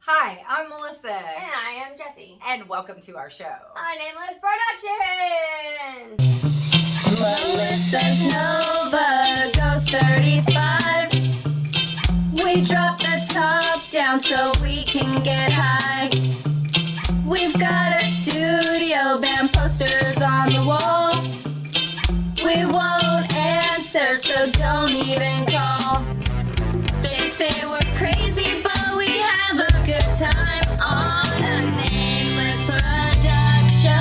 Hi, I'm Melissa. And I am Jessie. And welcome to our show. A Nameless Production! Melissa's Nova goes 35. We drop the top down so we can get high. We've got a studio band, posters on the wall. We won't answer, so don't even call. They say we're crazy, but we have a good time on a Nameless Production.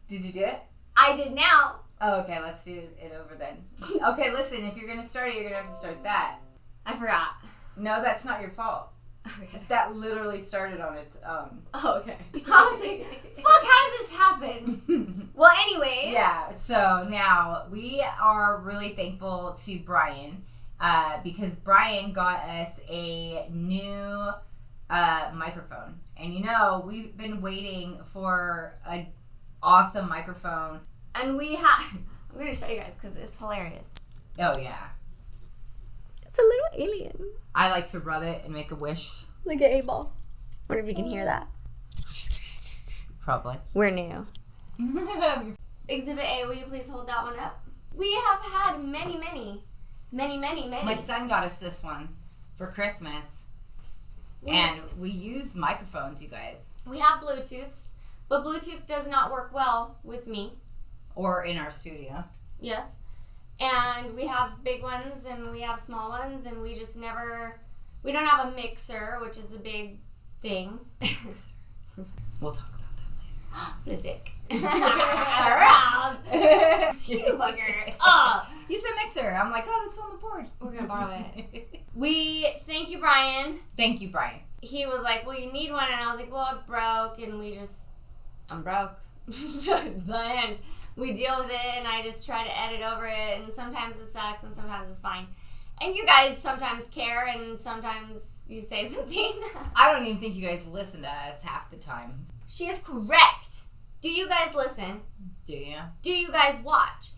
Did you do it? I did now. Oh, okay, let's do it over then. Okay, listen, if you're going to start it, you're going to have to start that. I forgot. No, that's not your fault. Okay. That literally started on its own. Oh, okay. I was like, fuck, how did this happen? Well, anyways. Yeah, so now we are really thankful to Brian because Brian got us a new microphone. And you know, we've been waiting for an awesome microphone. And we have... I'm going to show you guys because it's hilarious. Oh, yeah. It's a little alien. I like to rub it and make a wish. Like an A-ball. Wonder if you can hear that. Probably. We're new. Exhibit A, will you please hold that one up? We have had many. My son got us this one for Christmas. And we use microphones, you guys. We have Bluetooths, but Bluetooth does not work well with me. Or in our studio. Yes. And we have big ones and we have small ones and we just never... We don't have a mixer, which is a big thing. We'll talk about that later. What a dick. Aroused. You fucker. Oh. You said mixer. I'm like, oh, that's on the board. We're going to borrow it. We thank you, Brian. Thank you, Brian. He was like, well, you need one. And I was like, well, it broke. And I'm broke. Then we deal with it and I just try to edit over it. And sometimes it sucks and sometimes it's fine. And you guys sometimes care and sometimes you say something. I don't even think you guys listen to us half the time. She is correct. Do you guys listen? Do you? Do you guys watch?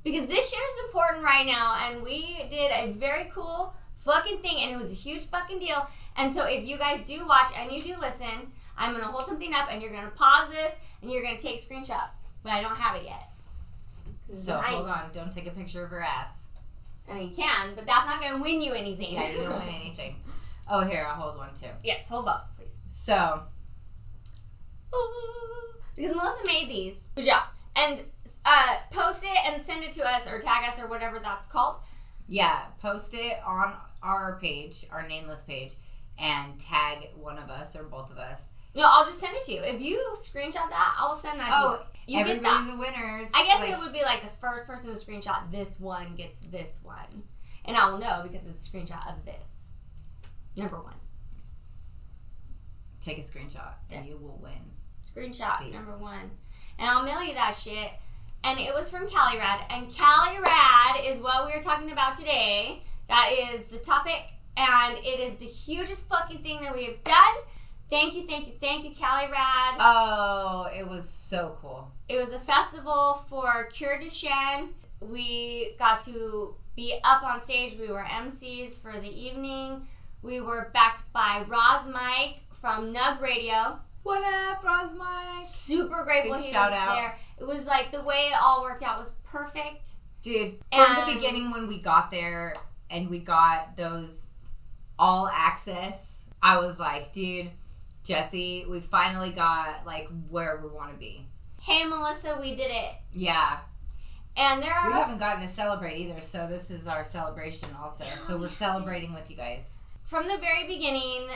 Because this shit is important right now and we did a very cool fucking thing and it was a huge fucking deal. And so if you guys do watch and you do listen, I'm going to hold something up and you're going to pause this and you're going to take a screenshot. But I don't have it yet. So hold on. Don't take a picture of her ass. I mean, you can, but that's not going to win you anything. Yeah, you don't win anything. Oh, here, I'll hold one too. Yes, hold both, please. So. Because Melissa made these. Good job. And post it and send it to us or tag us or whatever that's called. Yeah, post it on our page, our Nameless page, and tag one of us or both of us. No, I'll just send it to you. If you screenshot that, I will send that to you. You everybody's get that. A winner. I guess it would be like the first person to screenshot this one gets this one. And I will know because it's a screenshot of this. Number one. Take a screenshot and you will win. Screenshot number one. And I'll mail you that shit. And it was from CaliRad. And CaliRad is what we are talking about today. That is the topic. And it is the hugest fucking thing that we have done. Thank you, CaliRad. Oh, it was so cool. It was a festival for Cure Duchenne. We got to be up on stage. We were Emcees for the evening. We were backed by Roz Mike from Nug Radio. What up, Roz Mike? Super grateful he was there. It was like the way it all worked out was perfect. Dude, from the beginning when we got there and we got those all access, I was like, dude, Jessie, we finally got like where we want to be. Hey, Melissa, we did it. Yeah. And we haven't gotten to celebrate either, so this is our celebration also. So we're celebrating with you guys. From the very beginning,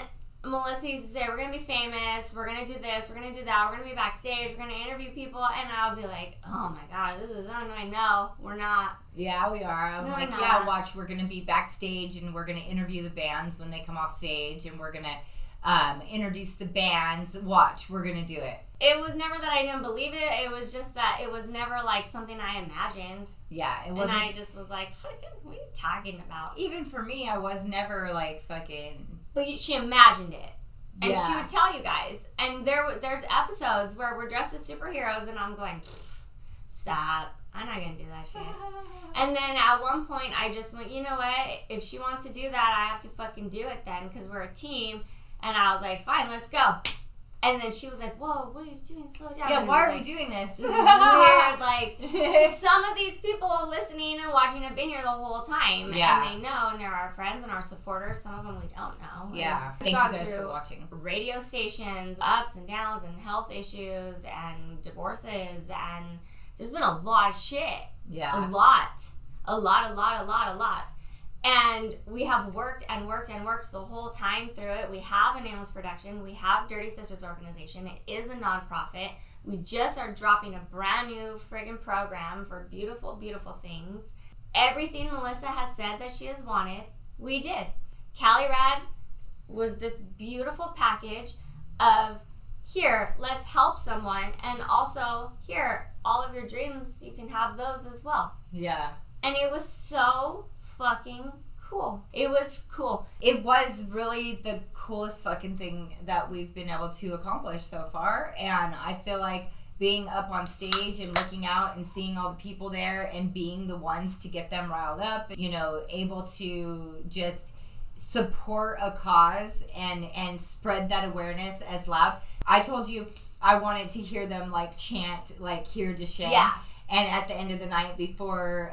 Melissa used to say, we're going to be famous, we're going to do this, we're going to do that, we're going to be backstage, we're going to interview people, and I'll be like, oh my God, this is annoying. No, we're not. Yeah, we are. I'm like, yeah, watch, we're going to be backstage, and we're going to interview the bands when they come off stage, and we're going to introduce the bands. Watch, we're going to do it. It was never that I didn't believe it. It was just that it was never like something I imagined. Yeah, it wasn't. And I just was like, fucking, what are you talking about? Even for me, I was never like fucking... But she imagined it. And yeah. she would tell you guys. And there's episodes where we're dressed as superheroes and I'm going, stop. I'm not going to do that shit. And then at one point, I just went, you know what? If she wants to do that, I have to fucking do it then because we're a team. And I was like, fine, let's go. And then she was like, whoa, what are you doing? Slow down. Yeah, and why are like, we doing this? This is weird. Like, some of these people listening and watching have been here the whole time. Yeah. And they know, and they're our friends and our supporters. Some of them we don't know. Yeah. We've Thank gone you guys through for watching. Radio stations, ups and downs, and health issues, and divorces, and there's been a lot of shit. Yeah. A lot. And we have worked the whole time through it. We have a Nameless Production. We have Dirty Sisters Organization. It is a nonprofit. We just are dropping a brand new friggin' program for beautiful, beautiful things. Everything Melissa has said that she has wanted, we did. CaliRad was this beautiful package of, here, let's help someone, and also, here, all of your dreams, you can have those as well. Yeah. And it was so fucking cool. It was cool. It was really the coolest fucking thing that we've been able to accomplish so far. And I feel like being up on stage and looking out and seeing all the people there and being the ones to get them riled up, you know, able to just support a cause and spread that awareness as loud. I told you I wanted to hear them like chant like Cure Duchenne. Yeah. And at the end of the night before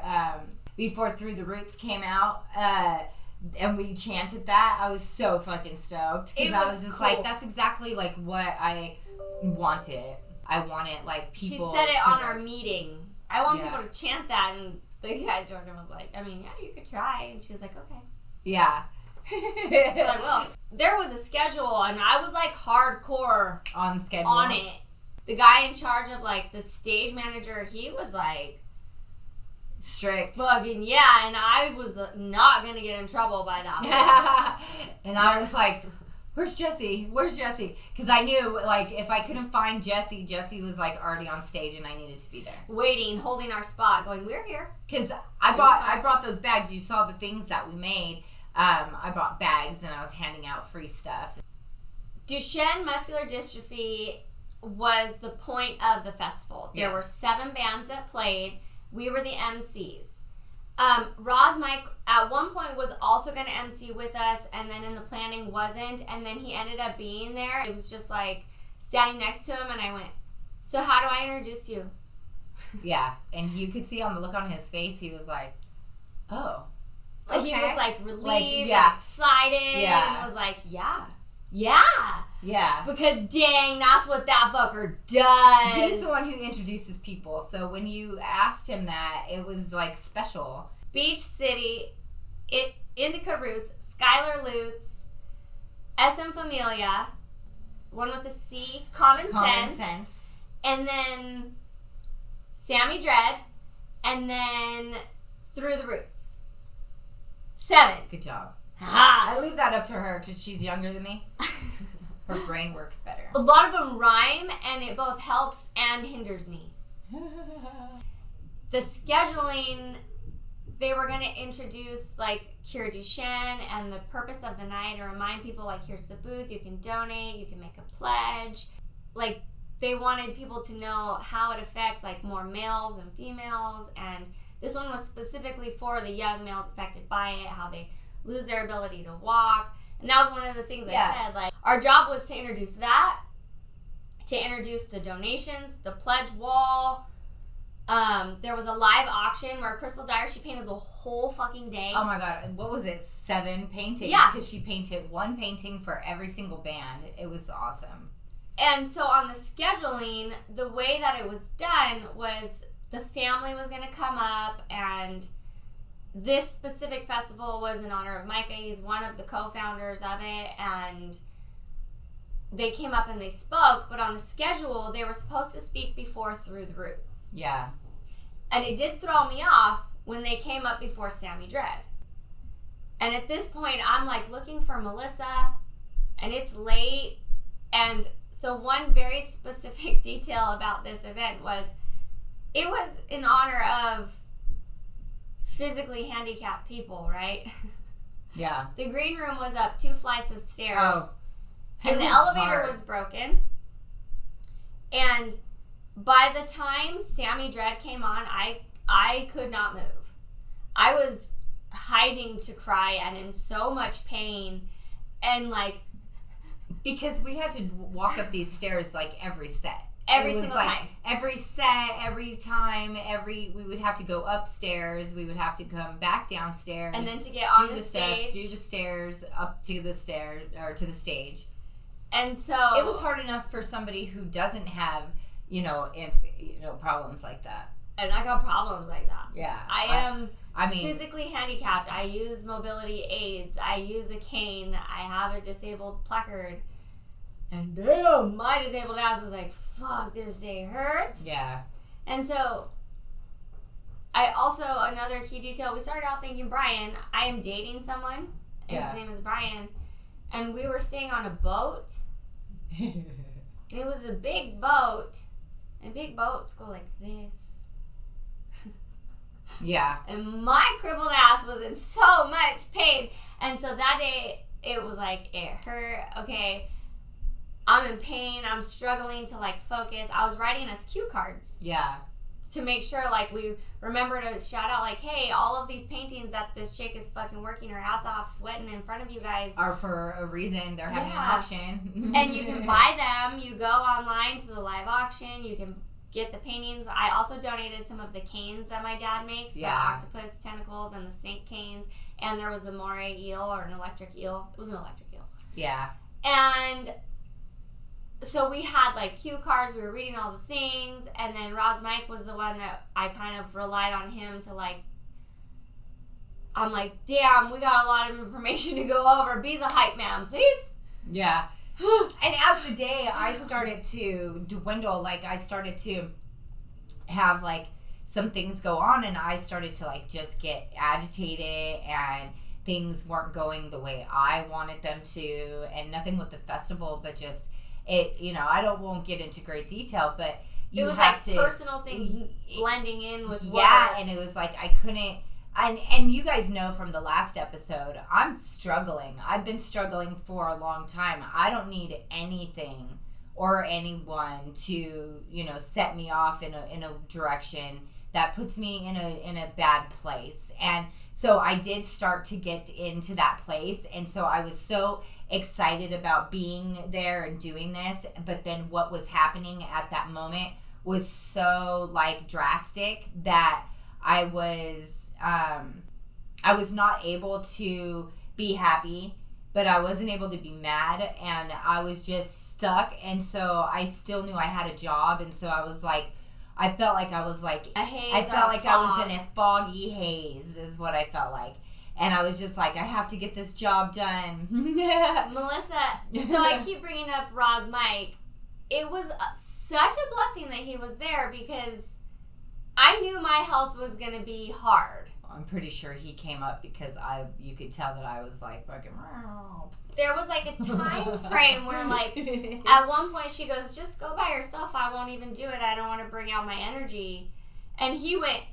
Through the Roots came out, and we chanted that, I was so fucking stoked. Because I was just cool. like, that's exactly like what I wanted. I wanted like people. She said it to on our meeting. I want Yeah. people to chant that, and the guy Jordan was like, I mean, yeah, you could try. And she was like, okay. Yeah. So I will. There was a schedule, and I was like hardcore On schedule. on it. The guy in charge of like the stage manager, he was like Strict. fucking yeah, and I was not gonna get in trouble by that. And I was like, where's Jessie? Where's Jessie? Because I knew, like, if I couldn't find Jessie, Jessie was, like, already on stage and I needed to be there. Waiting, holding our spot, going, we're here. Because I brought those bags. You saw the things that we made. I brought bags and I was handing out free stuff. Duchenne Muscular Dystrophy was the point of the festival. There were 7 bands that played. We were the MCs. Roz Mike at one point was also going to MC with us, and then in the planning wasn't, and then he ended up being there. It was just like standing next to him, and I went, so how do I introduce you? Yeah, and you could see on the look on his face, he was like, oh. Like okay. he was like relieved, like, and excited, and was like, yeah. Because dang, that's what that fucker does. He's the one who introduces people, so when you asked him that, it was like special. Beach City, Indica Roots, Skylar Lutz, SM Familia, one with a C, Common Sense, and then Sammy Dread, and then Through the Roots. 7. Good job. Ha! I leave that up to her because she's younger than me. Her brain works better. A lot of them rhyme, and it both helps and hinders me. The scheduling, they were going to introduce like Cure Duchenne and the purpose of the night, and remind people like, here's the booth, you can donate, you can make a pledge. Like, they wanted people to know how it affects like more males and females, and this one was specifically for the young males affected by it, how they lose their ability to walk. And that was one of the things I said. Like, our job was to introduce that, to introduce the donations, the pledge wall. There was a live auction where Crystal Dyer, she painted the whole fucking day. Oh my god, what was it? 7 paintings? Yeah. Because she painted 1 painting for every single band. It was awesome. And so on the scheduling, the way that it was done was the family was going to come up, and this specific festival was in honor of Micah. He's one of the co-founders of it, and they came up and they spoke, but on the schedule, they were supposed to speak before Through the Roots. Yeah. And it did throw me off when they came up before Sammy Dread. And at this point, I'm like looking for Melissa, and it's late. And so one very specific detail about this event was, it was in honor of physically handicapped people, right? Yeah. The green room was up 2 flights of stairs. Oh. And the elevator was broken. And by the time Sammy Dread came on, I I could not move. I was hiding to cry and in so much pain, and like, because we had to walk up these stairs like every set. Every single time. Every set, every time, we would have to go upstairs. We would have to come back downstairs. And then to get on the stage. Do the stairs up to the stairs, or to the stage. And so. It was hard enough for somebody who doesn't have, problems like that. And I got problems like that. Yeah. I mean, physically handicapped. I use mobility aids. I use a cane. I have a disabled placard. And damn, my disabled ass was like, fuck, this day hurts. Yeah. And so, I also, another key detail, we started out thinking Brian. I am dating someone. His name is Brian. And we were staying on a boat. And it was a big boat. And big boats go like this. Yeah. And my crippled ass was in so much pain. And so that day, it was like, it hurt. Okay. I'm in pain. I'm struggling to, like, focus. I was writing us cue cards. Yeah. To make sure, like, we remember to shout out, like, hey, all of these paintings that this chick is fucking working her ass off, sweating in front of you guys. Are for a reason. They're having an auction. And you can buy them. You go online to the live auction. You can get the paintings. I also donated some of the canes that my dad makes. The octopus tentacles and the snake canes. And there was a moray eel or an electric eel. It was an electric eel. Yeah. And so we had, like, cue cards. We were reading all the things. And then Roz Mike was the one that I kind of relied on him to, like, I'm like, damn, we got a lot of information to go over. Be the hype man, please. Yeah. And as the day I started to dwindle, like, I started to have, like, some things go on, and I started to, like, just get agitated, and things weren't going the way I wanted them to, and nothing with the festival, but just it, won't get into great detail, but you have like to, personal things blending in with work. Yeah, and it was like I couldn't. And you guys know from the last episode, I'm struggling. I've been struggling for a long time. I don't need anything or anyone to, set me off in a direction that puts me in a bad place. And so I did start to get into that place. And so I was so excited about being there and doing this. But then what was happening at that moment was so, like, drastic that I was not able to be happy, but I wasn't able to be mad, and I was just stuck. And so I still knew I had a job, and so I was like, I felt like I was like, a haze, I felt like I was in a foggy haze is what I felt like. And I was just like, I have to get this job done. Melissa, so I keep bringing up Roz Mike. It was such a blessing that he was there, because I knew my health was going to be hard. I'm pretty sure he came up because you could tell that I was like fucking. There was like a time frame where, like, at one point she goes, just go by yourself. I won't even do it. I don't want to bring out my energy. And he went,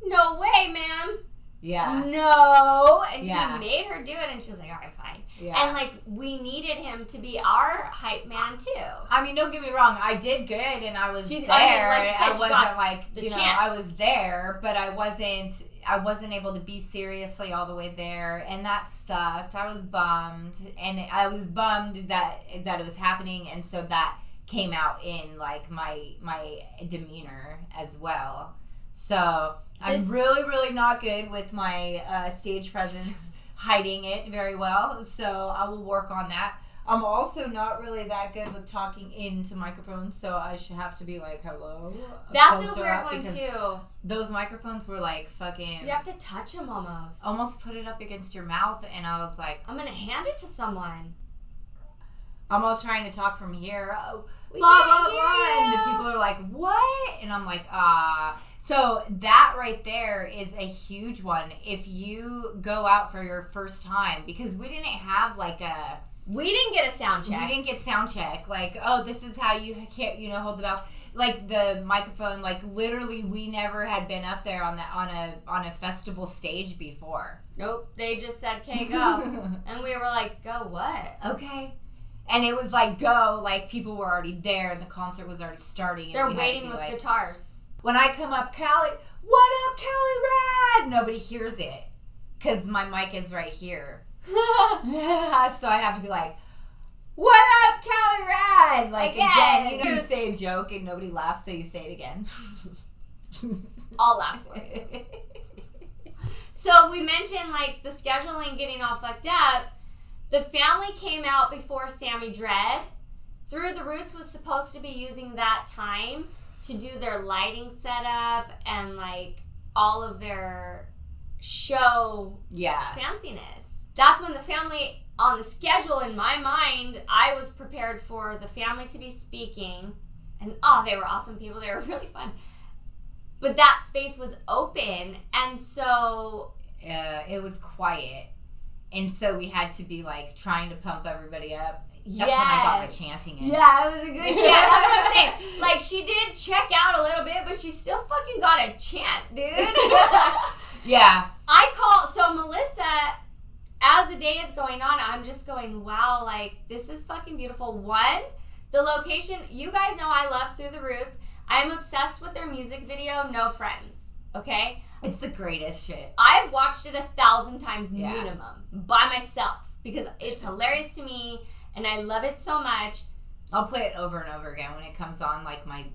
no way, ma'am. Yeah. No. And he made her do it, and she was like, all right, fine. Yeah. And, like, we needed him to be our hype man, too. I mean, don't get me wrong. I did good, and I was there. I wasn't like, I was there, but I wasn't able to be seriously all the way there, and that sucked. I was bummed, and I was bummed that it was happening, and so that came out in, like, my demeanor as well. So I'm really, really not good with my stage presence, hiding it very well. So I will work on that. I'm also not really that good with talking into microphones, so I should have to be like, hello. That's a weird one, too. Those microphones were like fucking... You have to touch them almost. Almost put it up against your mouth, and I was like... I'm going to hand it to someone. I'm all trying to talk from here. Oh, blah, blah, blah. And the people are like, what? And I'm like, So that right there is a huge one. If you go out for your first time, because we didn't have like a... We didn't get a sound check. We didn't get sound check. Like, oh, this is how you can't, hold the mouth. Like the microphone, like literally we never had been up there on a festival stage before. Nope. They just said, okay, go. And we were like, go what? Okay. And it was like, go, like people were already there and the concert was already starting. And they're waiting with guitars. when I come up, Callie, what up, CaliRad? Nobody hears it because my mic is right here. So I have to be like, what up, CaliRad? Like again, you know, you say a joke and nobody laughs, so you say it again. I'll laugh for you. So we mentioned like the scheduling getting all fucked up. The family came out before Sammy Dread. Through the Roots was supposed to be using that time to do their lighting setup and like all of their show fanciness. That's when the family, on the schedule in my mind, I was prepared for the family to be speaking. And they were awesome people. They were really fun. But that space was open. And so it was quiet. And so we had to be like trying to pump everybody up. That's when I got my chanting in. Yeah, it was a good chant. That's what I'm saying. Like, she did check out a little bit, but she still fucking got a chant, dude. Yeah. So Melissa, as the day is going on, I'm just going, wow, like, this is fucking beautiful. One, the location, you guys know I love Through the Roots. I'm obsessed with their music video, No Friends, okay? It's the greatest shit. I've watched it 1,000 times minimum by myself because it's hilarious to me. And I love it so much. I'll play it over and over again when it comes on. Like my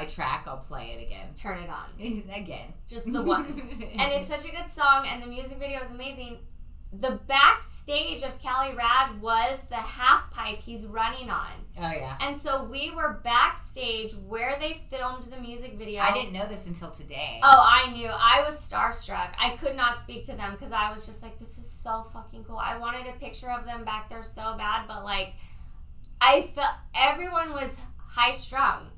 track, I'll play it again. Turn it on again. Just the one. And it's such a good song, and the music video is amazing. The backstage of CaliRad was the half pipe he's running on. Oh yeah. And so we were backstage where they filmed the music video. I didn't know this until today. Oh, I knew. I was starstruck. I could not speak to them because I was just like, this is so fucking cool. I wanted a picture of them back there so bad, but like, I felt everyone was high strung.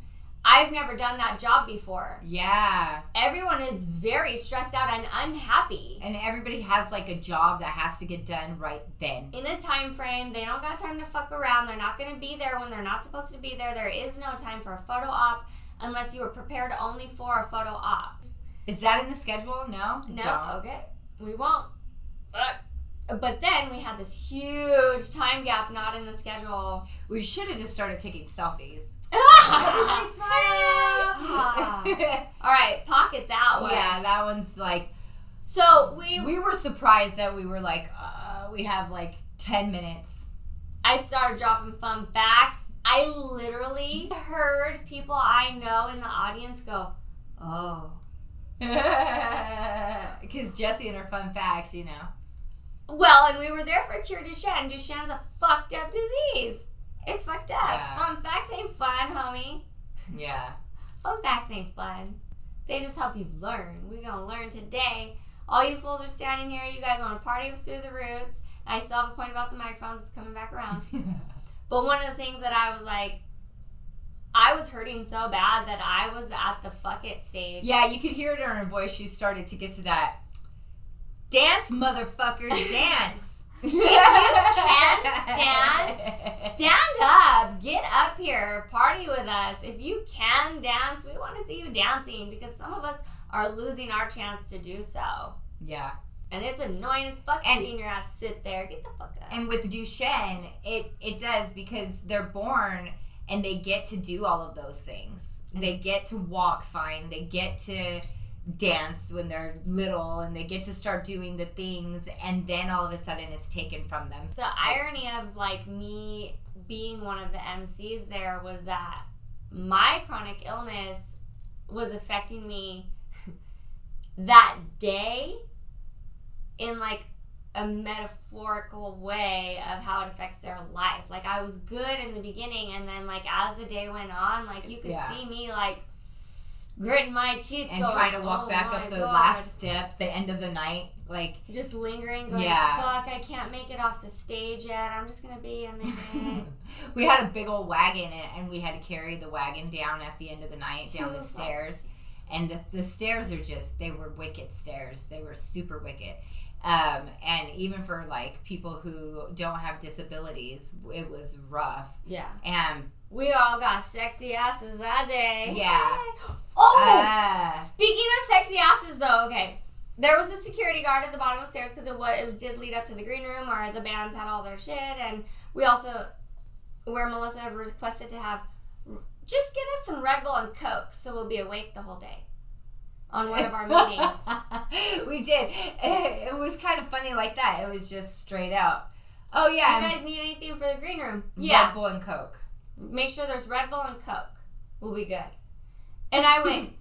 I've never done that job before. Yeah. Everyone is very stressed out and unhappy. And everybody has like a job that has to get done right then. In a time frame, they don't got time to fuck around. They're not going to be there when they're not supposed to be there. There is no time for a photo op unless you were prepared only for a photo op. Is that in the schedule? No? No? Don't. Okay. We won't. But then we had this huge time gap not in the schedule. We should have just started taking selfies. Smile. All right, pocket that one. Yeah, that one's like. So we were surprised that we were like, we have like 10 minutes. I started dropping fun facts. I literally heard people I know in the audience go, oh. Because Jessie and her fun facts, you know. Well, and we were there for Cure Duchenne. Duchenne's a fucked up disease. It's fucked up. Yeah. Fun facts ain't fun, homie. Yeah. Fun facts ain't fun. They just help you learn. We're going to learn today. All you fools are standing here. You guys want to party with Through the Roots. I still have a point about the microphones. It's coming back around. But one of the things that I was like, I was hurting so bad that I was at the fuck it stage. Yeah, you could hear it in her voice. She started to get to that. Dance, motherfuckers, dance. If you can stand up. Get up here. Party with us. If you can dance, we want to see you dancing because some of us are losing our chance to do so. Yeah. And it's annoying as fuck seeing your ass sit there. Get the fuck up. And with Duchenne, it does because they're born and they get to do all of those things. They get to walk fine. They get to dance when they're little and they get to start doing the things and then all of a sudden it's taken from them. The irony of like me being one of the MCs there was that my chronic illness was affecting me that day in like a metaphorical way of how it affects their life. Like I was good in the beginning and then like as the day went on, like you could see me like gritting my teeth and going, trying to walk back up the last steps, the end of the night, like just lingering, going, fuck, I can't make it off the stage yet. I'm just gonna be a minute. We had a big old wagon and we had to carry the wagon down at the end of the night down the stairs. And the stairs are just, they were wicked stairs. They were super wicked. And even for like people who don't have disabilities, it was rough. Yeah. And we all got sexy asses that day. Yeah. Speaking of sexy asses though, okay. There was a security guard at the bottom of the stairs because it did lead up to the green room where the bands had all their shit. And we also, where Melissa requested to have just get us some Red Bull and Coke so we'll be awake the whole day on one of our meetings. We did. It was kind of funny like that. It was just straight out. Oh, yeah. You guys need anything for the green room? Red Bull and Coke. Make sure there's Red Bull and Coke. We'll be good. And I went,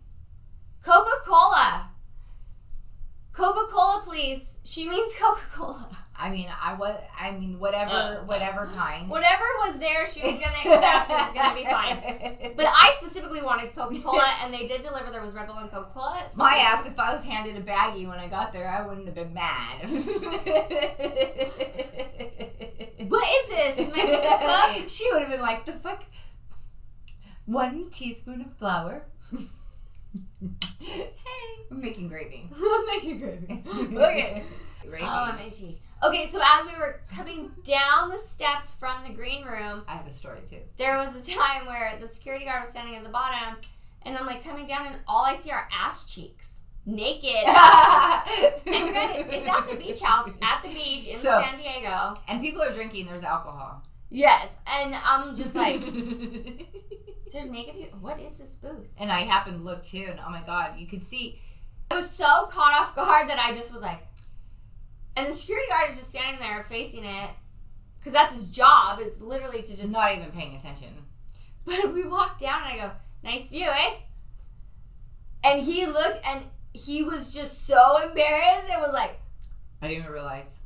Coca-Cola. Coca-Cola, please. She means Coca-Cola. I mean, whatever kind. Whatever was there, she was going to accept. It was going to be fine. But I specifically wanted Coca-Cola, and they did deliver. There was Red Bull and Coca-Cola. So my ass, if I was handed a baggie when I got there, I wouldn't have been mad. What is this? Am I supposed to cook? She would have been like, the fuck? 1 teaspoon of flour. Hey, I'm making gravy. I'm making gravy. Okay. Gravy. Oh, I'm itchy. Okay, so as we were coming down the steps from the green room, I have a story too. there was a time where the security guard was standing at the bottom, and I'm like coming down, and all I see are ass cheeks. Naked ass cheeks. And granted, it's at the beach house, at the beach in San Diego. And people are drinking, there's alcohol. Yes, and I'm just like, there's naked people. What is this booth? And I happened to look too, and oh my god, you could see. I was so caught off guard that I just was like, and the security guard is just standing there facing it, because that's his job, is literally to just... Not even paying attention. But we walked down, and I go, nice view, eh? And he looked, and he was just so embarrassed, and was like... I didn't even realize.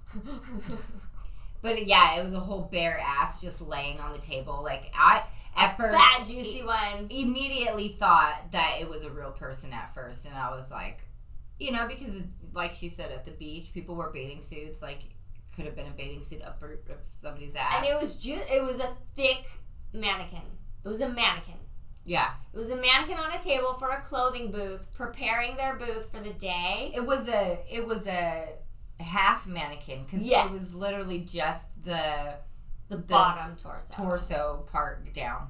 But yeah, it was a whole bare ass just laying on the table. Like, at first... Fat, juicy one. Immediately thought that it was a real person at first, and I was like... You know, because like she said, at the beach, people wear bathing suits. Like, could have been a bathing suit up somebody's ass. And it was a thick mannequin. It was a mannequin. Yeah. It was a mannequin on a table for a clothing booth, preparing their booth for the day. It was a half mannequin, because it was literally just the bottom torso part down.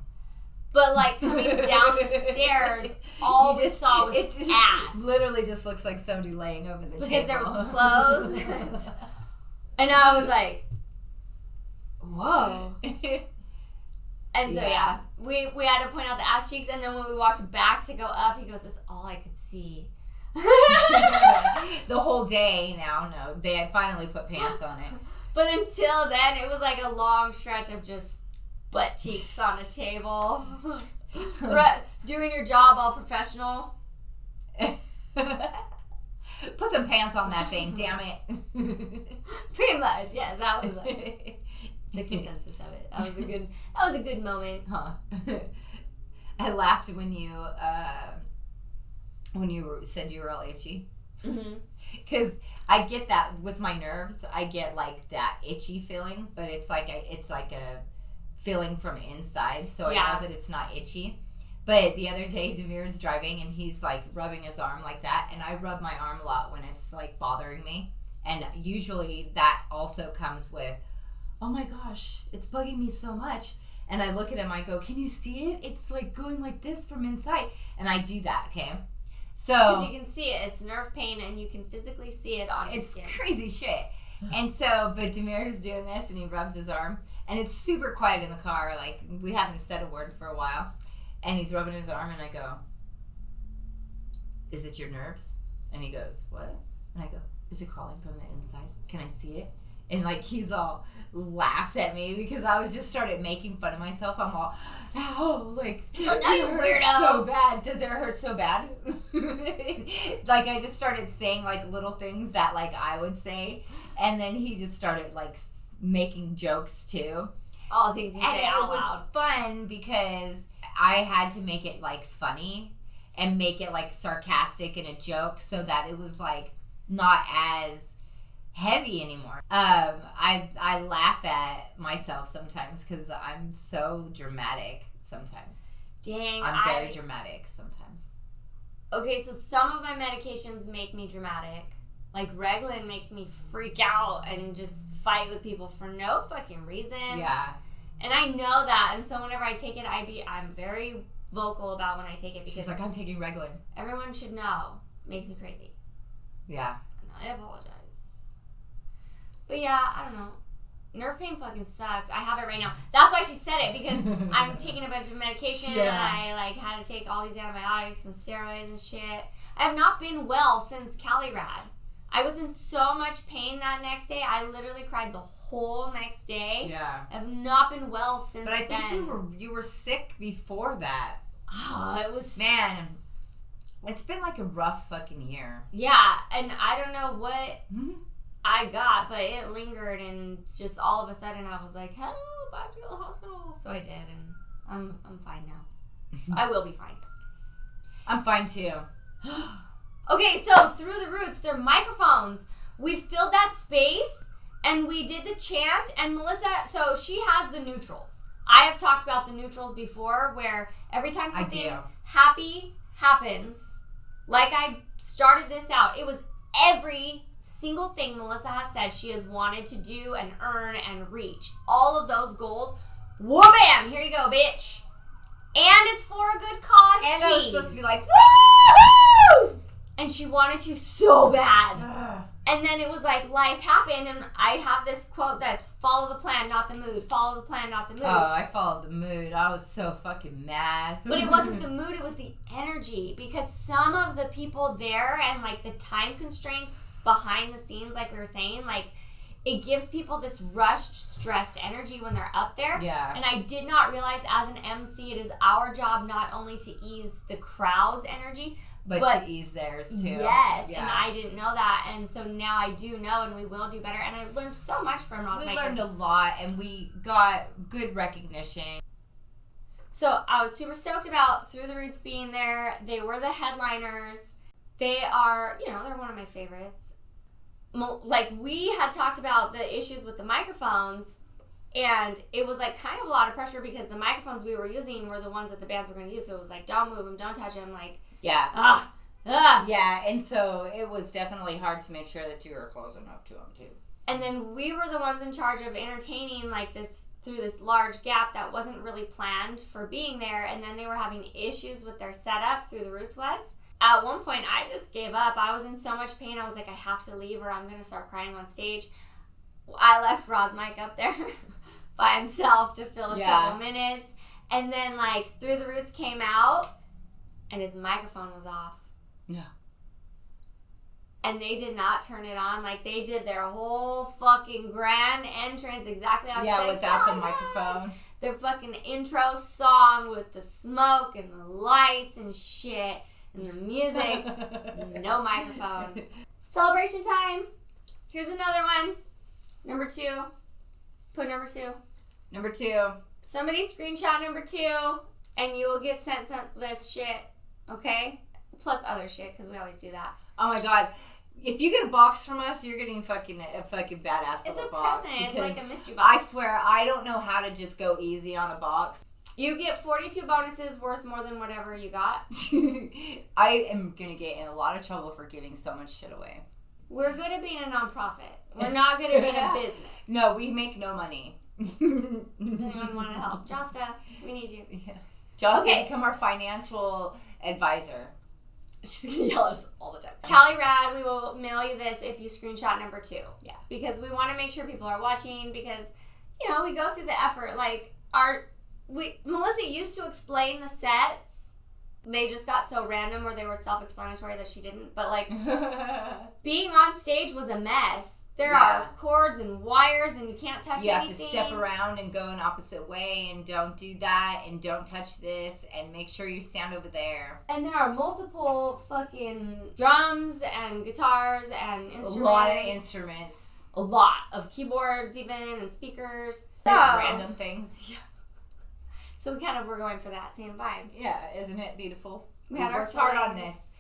But, like, coming down the stairs, all we saw was ass. Literally just looks like somebody laying over the table. Because there was clothes. And I was like, whoa. And so, yeah, we had to point out the ass cheeks. And then when we walked back to go up, he goes, that's all I could see. The whole day now, no. They had finally put pants on it. But until then, it was like a long stretch of just butt cheeks on a table. Doing your job all professional. Put some pants on that thing, damn it. Pretty much, yes. That was like the consensus of it. That was a good moment. Huh. I laughed when you said you were all itchy. Because I get that with my nerves. I get like that itchy feeling, but it's like a feeling from inside, so I know that it's not itchy. But the other day, Demir's driving, and he's like rubbing his arm like that, and I rub my arm a lot when it's like bothering me. And usually that also comes with, oh my gosh, it's bugging me so much. And I look at him, I go, can you see it? It's like going like this from inside. And I do that, okay? So because you can see it, it's nerve pain, and you can physically see it on your skin. It's crazy shit. And so, but Demir's doing this, and he rubs his arm. And it's super quiet in the car. Like, we haven't said a word for a while. And he's rubbing his arm, and I go, is it your nerves? And he goes, what? And I go, is it crawling from the inside? Can I see it? And, like, he's all laughs at me because I was just started making fun of myself. I'm all, ow, like, oh, now you hurts so bad. Does it hurt so bad? Like, I just started saying, like, little things that, like, I would say. And then he just started, like, making jokes too. All things you say out loud. And it was fun because I had to make it like funny and make it like sarcastic and a joke so that it was like not as heavy anymore. I laugh at myself sometimes because I'm so dramatic sometimes. Dang, I'm very dramatic sometimes. Okay, so some of my medications make me dramatic. Like, Reglan makes me freak out and just fight with people for no fucking reason. Yeah. And I know that, and so whenever I take it, I'm very vocal about when I take it because... She's like, I'm taking Reglan. Everyone should know. Makes me crazy. Yeah. And I apologize. But yeah, I don't know. nerve pain fucking sucks. I have it right now. That's why she said it, because I'm taking a bunch of medication and I like had to take all these antibiotics and steroids and shit. I have not been well since CaliRad. I was in so much pain that next day. I literally cried the whole next day. Yeah. I have not been well since then. But I think you were sick before that. Oh, it was... Man, it's been like a rough fucking year. Yeah, and I don't know what I got, but it lingered, and just all of a sudden I was like, help, I have to go to the hospital. So I did, and I'm fine now. I will be fine. I'm fine too. Okay, so Through the Roots, they're microphones. We filled that space, and we did the chant, and Melissa, so she has the neutrals. I have talked about the neutrals before, where every time something happy happens, like I started this out, it was every single thing Melissa has said she has wanted to do and earn and reach. All of those goals, whoa-bam, here you go, bitch. And it's for a good cause, And I was supposed to be like, woo! And she wanted to so bad. And then it was like life happened, and I have this quote that's follow the plan, not the mood. Follow the plan, not the mood. Oh, I followed the mood. I was so fucking mad. But it wasn't the mood, it was the energy. Because some of the people there and like the time constraints behind the scenes, like we were saying, like it gives people this rushed, stressed energy when they're up there. Yeah. And I did not realize as an MC, it is our job not only to ease the crowd's energy, but to ease theirs too. Yes, yeah. And I didn't know that, and so now I do know, and we will do better. And I learned so much from Ross. We learned a lot, and we got good recognition. So I was super stoked about Through the Roots being there. They were the headliners. They are, they're one of my favorites. Like, we had talked about the issues with the microphones, and it was like kind of a lot of pressure because the microphones we were using were the ones that the bands were going to use. So it was like, don't move them, don't touch them, like. Yeah. Yeah, and so it was definitely hard to make sure that you were close enough to them too. And then we were the ones in charge of entertaining like this through this large gap that wasn't really planned for being there. And then they were having issues with their setup. Through the Roots was. At one point, I just gave up. I was in so much pain. I was like, I have to leave or I'm going to start crying on stage. I left Roz Mike up there by himself to fill a couple minutes. And then like Through the Roots came out. And his microphone was off. Yeah. And they did not turn it on. Like, they did their whole fucking grand entrance exactly how Yeah, without the microphone. Their fucking intro song with the smoke and the lights and shit. And the music. No microphone. Celebration time. Here's another one. Number 2. Put number 2. Number 2. Somebody screenshot number 2. And you will get sent this shit. Okay? Plus other shit, because we always do that. Oh my god. If you get a box from us, you're getting a fucking badass little box. It's a present. It's like a mystery I box. swear, I don't know how to just go easy on a box. You get 42 bonuses worth more than whatever you got. I am going to get in a lot of trouble for giving so much shit away. We're good at being a nonprofit. We're not good at being a business. No, we make no money. Does anyone want to help? Josta, we need you. Yeah. Josta, become our financial advisor. She's going to yell at us all the time. CaliRad, we will mail you this if you screenshot number 2. Yeah. Because we want to make sure people are watching because, we go through the effort. Like, Melissa used to explain the sets. They just got so random or they were self-explanatory that she didn't. But, like, being on stage was a mess. There are cords and wires and you can't touch anything. You have to step around and go an opposite way and don't do that and don't touch this and make sure you stand over there. And there are multiple fucking drums and guitars and instruments. A lot of instruments. A lot of keyboards even and speakers. Just random things. Yeah. So we kind of were going for that same vibe. Yeah, isn't it beautiful? We had our worked hard on this.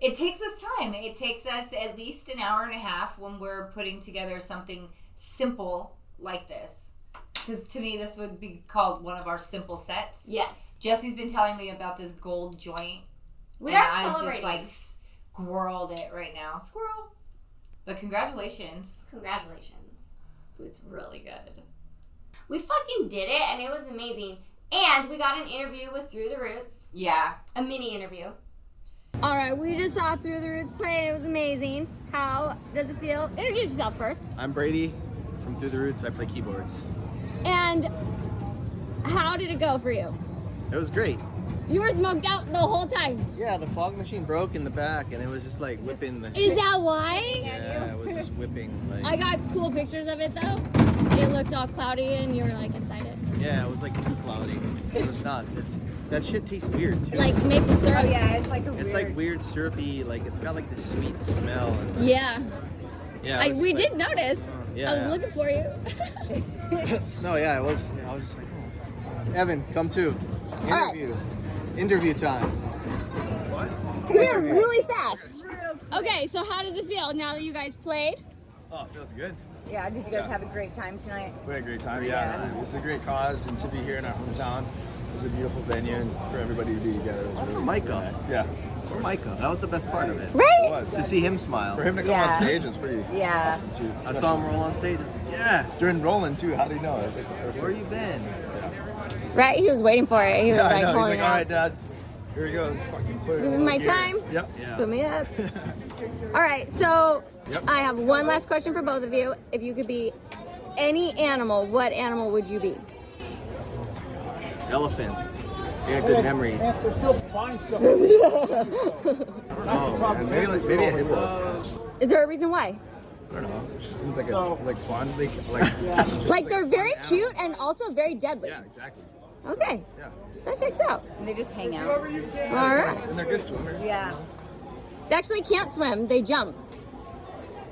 It takes us time. It takes us at least an hour and a half when we're putting together something simple like this. Because to me, this would be called one of our simple sets. Yes. Jessie's been telling me about this gold joint. We are celebrating. I just squirreled it right now. Squirrel. But congratulations. Congratulations. It's really good. We fucking did it, and it was amazing. And we got an interview with Through the Roots. Yeah. A mini interview. All right, we just saw Through the Roots play and it was amazing. How does it feel? Introduce yourself first. I'm Brady from Through the Roots. I play keyboards. And how did it go for you? It was great. You were smoked out the whole time. Yeah, the fog machine broke in the back, and it was just like whipping. Is that why? Yeah, it was just whipping. Like, I got cool pictures of it though. It looked all cloudy and you were like inside it. yeah, it was like too cloudy. It was not. That shit tastes weird too. Like maple syrup. Oh yeah, it's like a It's like weird syrupy. Like it's got like this sweet smell. And, Yeah. yeah. it was We just did notice. Yeah. I was looking for you. No, yeah, I was just like, oh. Evan, come too. right. Interview time. Come here really fast. Okay, so how does it feel now that you guys played? Oh, it feels good. Yeah, did you guys have a great time tonight? We had a great time, yeah. It's a great cause, and to be here in our hometown, it was a beautiful venue, and for everybody to be together, it was really Micah. nice. Yeah, Oh, Micah, that was the best part of it. it Right? was. To see him smile. For him to come on stage was pretty awesome, too. I saw him roll on stage. I was like, yes. During Roland, too, how do you know? I was like, Where you been? Right? He was waiting for it. He was yeah, I like know. He's holding like, all out. right, Dad, here he goes. Fucking put it This is in my gear." time. Yep. Yeah. Put me up. All right, so Yep. I have one last question for both of you. If you could be any animal, what animal would you be? Elephant. Yeah, good memories. Oh, man, maybe a hippo. Is there a reason why? I don't know. It just seems like fun. Just Like they're very cute and also very deadly. Yeah, exactly. Okay, Yeah. that checks out. And they just hang out. All right. And they're good swimmers. Yeah. They actually can't swim, they jump.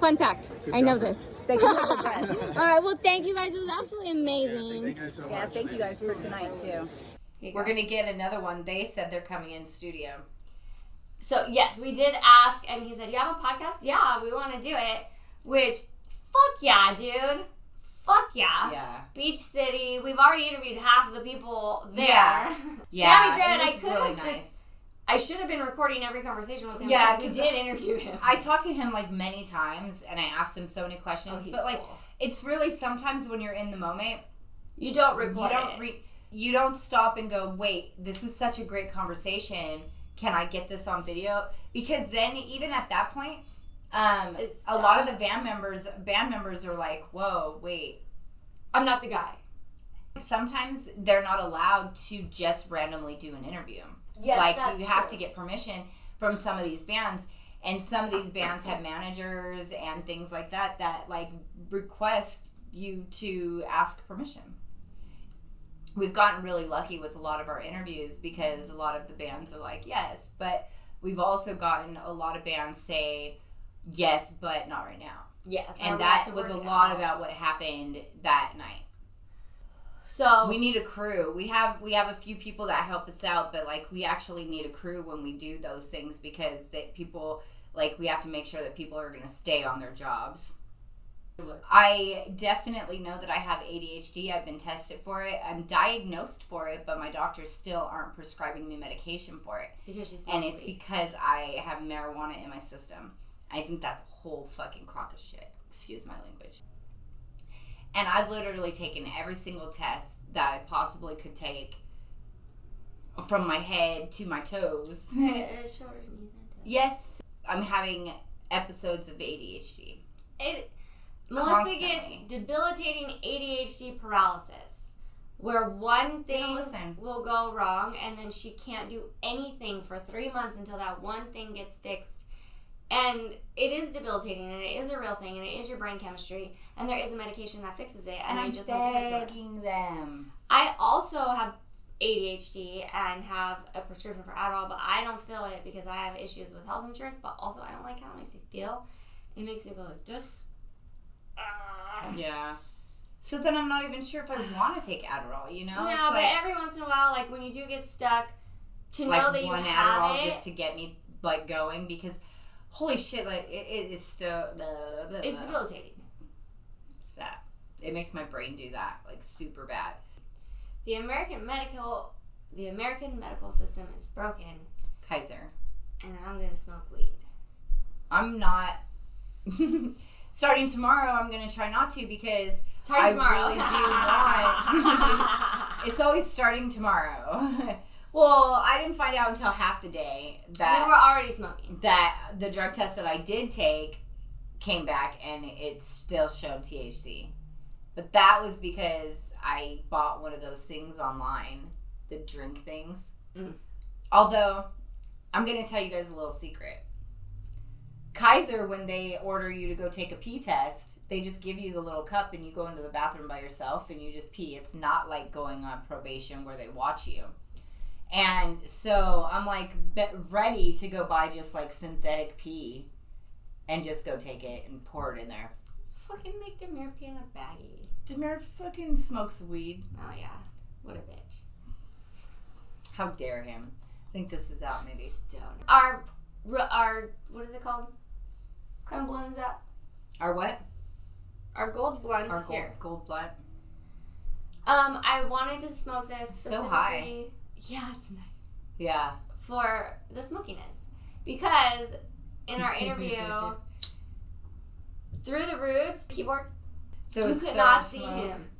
Fun fact, I know this. Thank you so much. All right, well, thank you guys. It was absolutely amazing. Thank you guys so much. Yeah, thank you guys for tonight too. We're gonna get another one. They said they're coming in studio. So yes, we did ask, and he said, "You have a podcast? Yeah, we want to do it." Which, fuck yeah, dude. Fuck yeah. Yeah. Beach City. We've already interviewed half of the people there. Yeah. Yeah, Sammy Dread, it I was could really have nice. just. I should have been recording every conversation with him. Yeah, because we 'cause did interview him. I talked to him like many times, and I asked him so many questions. he's but like, cool. it's really sometimes when you're in the moment, You don't record you don't it. you don't stop and go, wait, this is such a great conversation. Can I get this on video? Because then even at that point, It's a lot of the band members are like, whoa, wait. I'm not the guy. Sometimes they're not allowed to just randomly do an interview. Yes, like that's you have true. to get permission from some of these bands, and some of these bands have managers and things like that like request you to ask permission. We've gotten really lucky with a lot of our interviews because a lot of the bands are like, yes, but we've also gotten a lot of bands say yes, but not right now. Yes. And that was a lot about what happened that night. So We need a crew. We have a few people that help us out, but like we actually need a crew when we do those things because that people like we have to make sure that people are going to stay on their jobs. I definitely know that I have ADHD. I've been tested for it. I'm diagnosed for it, but my doctors still aren't prescribing me medication for it. because she's And it's because I have marijuana in my system. I think that's a whole fucking crock of shit. Excuse my language. And I've literally taken every single test that I possibly could take from my head to my toes. shoulders need that. Yes, I'm having episodes of ADHD. Melissa Constantly. gets debilitating ADHD paralysis, where one thing listen. will go wrong, and then she can't do anything for 3 months until that one thing gets fixed. And it is debilitating, and it is a real thing, and it is your brain chemistry, and there is a medication that fixes it, and I'm they just won't give it to her. begging them. I also have ADHD and have a prescription for Adderall, but I don't feel it because I have issues with health insurance, but also I don't like how it makes you feel. It makes you go like this. Yeah. So then I'm not even sure if I want to take Adderall, you know? No, It's but like, every once in a while, like when you do get stuck, to like know that you one have Adderall it. just to get me like going because holy shit, like it is still It's debilitating. It's that. It makes my brain do that like super bad. The American medical system is broken, Kaiser. and I'm gonna smoke weed. I'm not starting tomorrow. I'm gonna try not to because Starting tomorrow. I really do want. It's always starting tomorrow. Well, I didn't find out until half the day We that were already smoking. that the drug test that I did take came back and it still showed THC. But that was because I bought one of those things online, the drink things. Although, I'm going to tell you guys a little secret. Kaiser, when they order you to go take a pee test, they just give you the little cup and you go into the bathroom by yourself and you just pee. It's not like going on probation where they watch you. And so I'm like ready to go buy just like synthetic pee and just go take it and pour it in there. Fucking make Demir pee in a baggie. Demir fucking smokes weed. Oh yeah, what a bitch. How dare him? I think this is out maybe. Stone. Our what is it called? What kind of blunt is that? Our what? Our gold blunt. Our here. gold blunt. I wanted to smoke this So high. Yeah, it's nice. Yeah. For the smokiness. Because in our interview, through the roots, keyboards, you could not see him.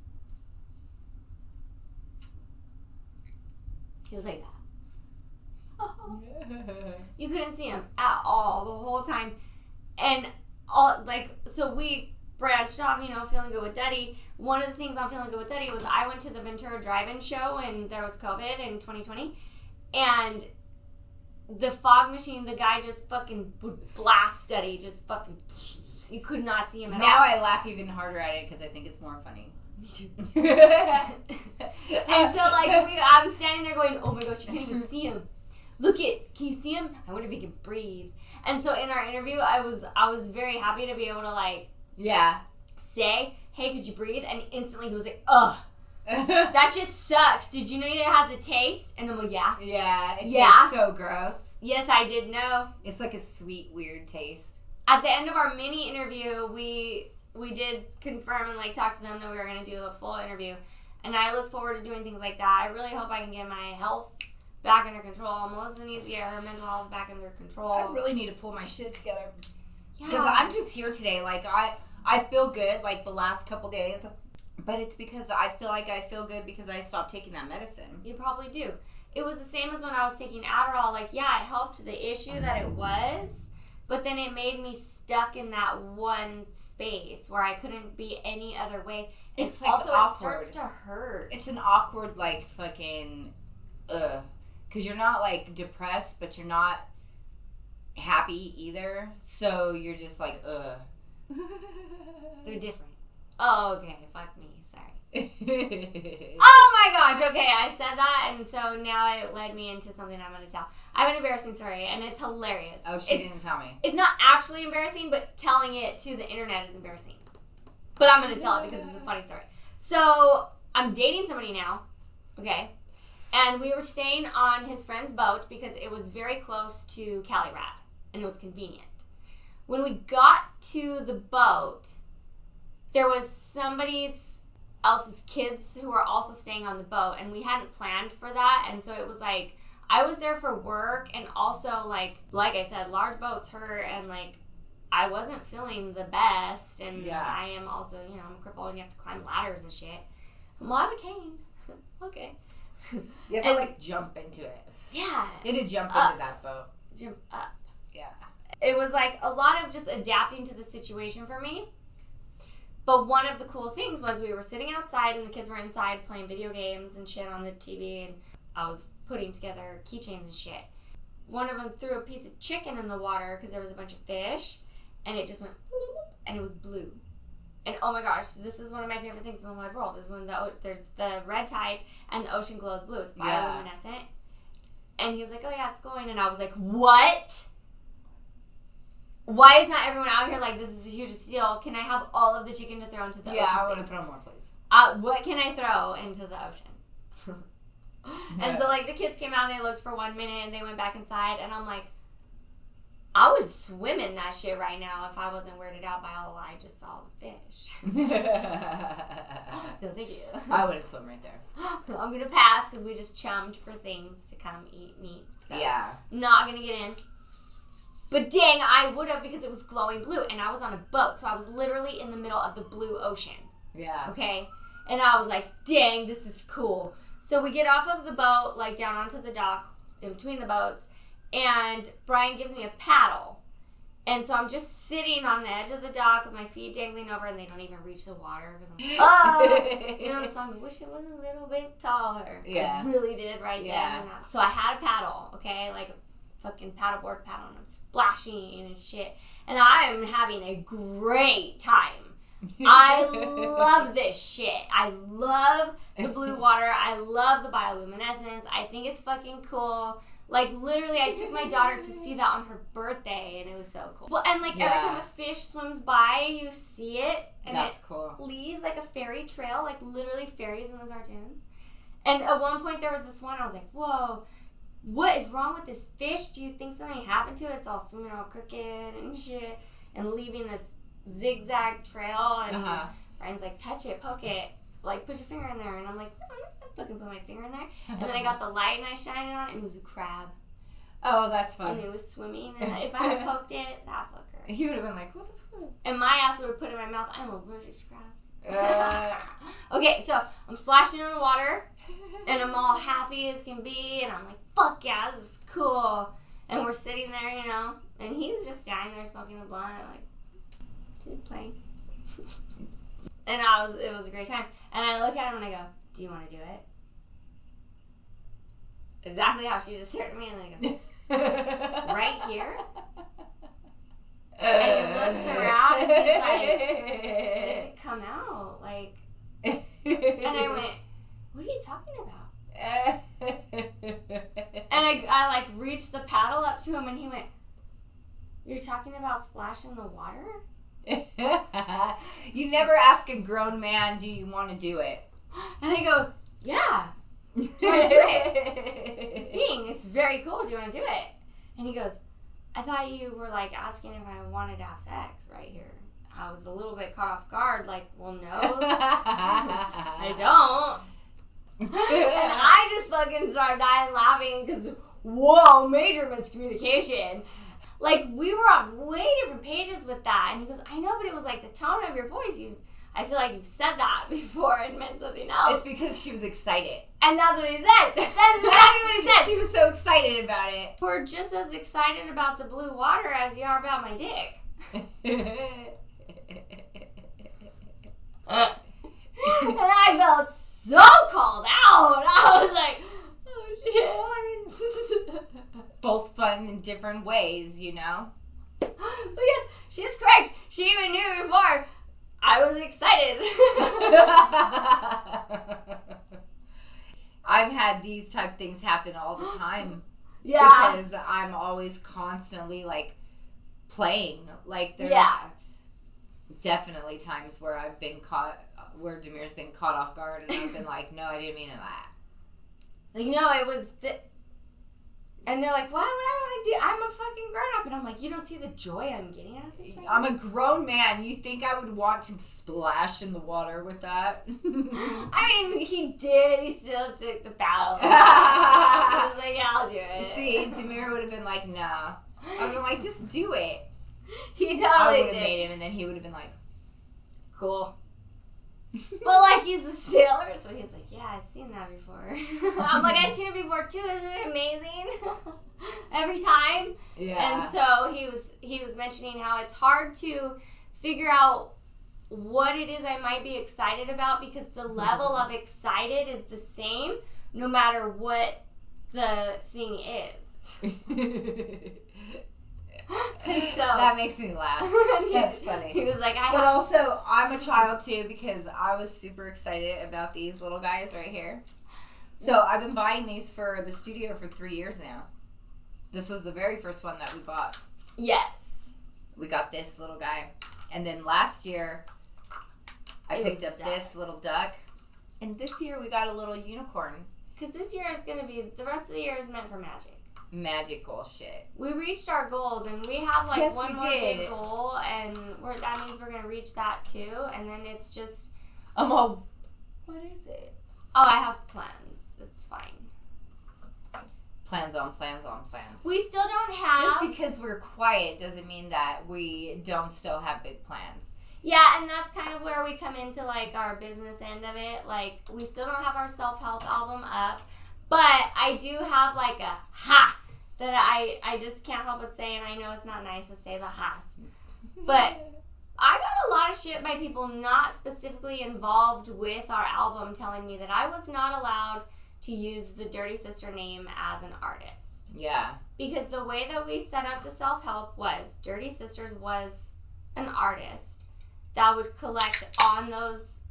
He was like that. You couldn't see him at all the whole time. And so we branched off, feeling good with Daddy. One of the things on Feeling Good with Daddy was I went to the Ventura Drive-In show when there was COVID in 2020. And the fog machine, the guy just fucking would blast Daddy, just fucking, you could not see him at all. Now I laugh even harder at it because I think it's more funny. Me too. And so I'm standing there going, oh my gosh, you can't even see him. Can you see him? I wonder if he can breathe. And so in our interview, I was very happy to be able to say, hey, could you breathe? And instantly he was like, ugh. That shit sucks. Did you know it has a taste? And I'm like, yeah. Yeah. It tastes so gross. Yes, I did know. It's like a sweet, weird taste. At the end of our mini interview, we did confirm and talk to them that we were going to do a full interview. And I look forward to doing things like that. I really hope I can get my health back under control. Melissa needs to get her mental health back under control. I really need to pull my shit together. Yeah. Because I'm just here today. I feel good the last couple days. But it's because I feel like I feel good because I stopped taking that medicine. You probably do. It was the same as when I was taking Adderall. It helped the issue that it was. But then it made me stuck in that one space where I couldn't be any other way. It's also awkward. It starts to hurt. It's an awkward fucking because you're not depressed, but you're not happy either. So you're just ugh. They're different. Oh, okay. Fuck me. Sorry. Oh my gosh. Okay, I said that, and so now it led me into something I'm going to tell. I have an embarrassing story, and it's hilarious. Oh, she didn't tell me. It's not actually embarrassing, but telling it to the internet is embarrassing. But I'm going to tell it because it's a funny story. So, I'm dating somebody now, okay? And we were staying on his friend's boat because it was very close to CaliRad, and it was convenient. When we got to the boat, there was somebody else's kids who were also staying on the boat, and we hadn't planned for that, and so it was I was there for work, and also like I said, large boats hurt, and I wasn't feeling the best, and I am also, I'm crippled and you have to climb ladders and shit. Well, I have a cane. Okay. You have to jump into it. Yeah. You had to jump into that boat. Jump up. Yeah. It was a lot of just adapting to the situation for me. But one of the cool things was we were sitting outside and the kids were inside playing video games and shit on the TV, and I was putting together keychains and shit. One of them threw a piece of chicken in the water because there was a bunch of fish, and it just went bloop, and it was blue. And oh my gosh, this is one of my favorite things in the wide world, is when there's the red tide and the ocean glows blue. It's bioluminescent. And he was like, oh yeah, it's glowing. And I was like, what? Why is not everyone out here this is a huge deal? Can I have all of the chicken to throw into the ocean? Yeah, I want to throw more, please. What can I throw into the ocean? And so the kids came out and they looked for 1 minute and they went back inside, and I'm like, I would swim in that shit right now if I wasn't weirded out by all I just saw the fish. No, thank you. I would have swum right there. I'm gonna pass because we just chummed for things to come eat meat. So yeah. Not gonna get in. But dang, I would have, because it was glowing blue, and I was on a boat, so I was literally in the middle of the blue ocean. Yeah. Okay? And I was like, dang, this is cool. So we get off of the boat, down onto the dock, in between the boats, and Brian gives me a paddle. And so I'm just sitting on the edge of the dock with my feet dangling over, and they don't even reach the water because I'm you know the song, I wish it was a little bit taller. Yeah. I really did right there. So I had a paddle, okay, like a fucking paddleboard paddle, and I'm splashing and shit. And I'm having a great time. I love this shit. I love the blue water. I love the bioluminescence. I think it's fucking cool. Like, literally, I took my daughter to see that on her birthday, and it was so cool. Well, and, like, every time a fish swims by, you see it, and that's it cool. Leaves, like, a fairy trail, like, literally fairies in the cartoons. And at one point, there was this one, I was like, whoa, what is wrong with this fish? Do you think something happened to it? It's all swimming all crooked and shit, and leaving this zigzag trail, and Ryan's like, touch it, poke it, like, put your finger in there, and I'm like, fucking put my finger in there. And then I got the light and I shined it on it. It was a crab. Oh, that's fun. And it was swimming. And if I had poked it, that fucker. He would have been like, what the fuck? And my ass would have put it in my mouth. I'm allergic to crabs. Okay, so I'm splashing in the water. And I'm all happy as can be. And I'm like, fuck yeah, this is cool. And we're sitting there, you know. And he's just standing there smoking a blunt. Like, just playing. And it was a great time. And I look at him and I go, do you want to do it? Exactly how she just stared at me, and then he goes, right here? And he looks around and he's like, it could come out. Like, and I went, what are you talking about? And I like reached the paddle up to him and he went, you're talking about splashing the water? You never ask a grown man, do you want to do it? And I go, yeah. Do you want to do it? It's very cool. Do you want to do it? And he goes, I thought you were like asking if I wanted to have sex right here. I was a little bit caught off guard. Like, well, no, I don't. And I just fucking started dying laughing because, whoa, major miscommunication. Like, we were on way different pages with that. And he goes, I know, but it was like the tone of your voice. I feel like you've said that before. It meant something else. It's because she was excited. And that's what he said. That's exactly what he said. She was so excited about it. We're just as excited about the blue water as you are about my dick. And I felt so called out. I was like, oh shit. Well, I mean, both fun in different ways, you know? But yes, she's correct. She even knew before. I was excited. I've had these type of things happen all the time. Yeah. Because I'm always constantly, like, playing. Like, there's definitely times where I've been caught, where Demir's been caught off guard, and I've been like, no, I didn't mean that. Like, no, it was and they're like, why would I want to do? I'm a fucking grown-up. And I'm like, you don't see the joy I'm getting out of this right now? I'm a grown man. You think I would want to splash in the water with that? I mean, he did. He still took the paddle. I was like, yeah, I'll do it. See, Demir would have been like, nah. I would have been like, just do it. He totally I would have did. made him, and then he would have been like, cool. But, like, he's a sailor, so he's like, yeah, I've seen that before. I'm like, I've seen it before, too. Isn't it amazing? Every time. Yeah. And so he was mentioning how it's hard to figure out what it is I might be excited about because the level of excited is the same no matter what the thing is. And so that makes me laugh. That's funny. He was like, but also, I'm a child too because I was super excited about these little guys right here. So I've been buying these for the studio for 3 years now. This was the very first one that we bought. Yes. We got this little guy. And then last year, I picked up this little duck. And this year, we got a little unicorn. Because this year is going to be, the rest of the year is meant for magic. Magical shit. We reached our goals, and we have like one more big goal, and that means we're going to reach that too. And then it's just... what is it? Oh, I have plans. It's fine. Plans on plans on plans. We still don't have... Just because we're quiet doesn't mean that we don't still have big plans. Yeah, and that's kind of where we come into like our business end of it. Like, we still don't have our self-help album up, but I do have like that I just can't help but say, and I know it's not nice to say the Haas, but I got a lot of shit by people not specifically involved with our album telling me that I was not allowed to use the Dirty Sister name as an artist. Yeah. Because the way that we set up the self-help was Dirty Sisters was an artist that would collect on those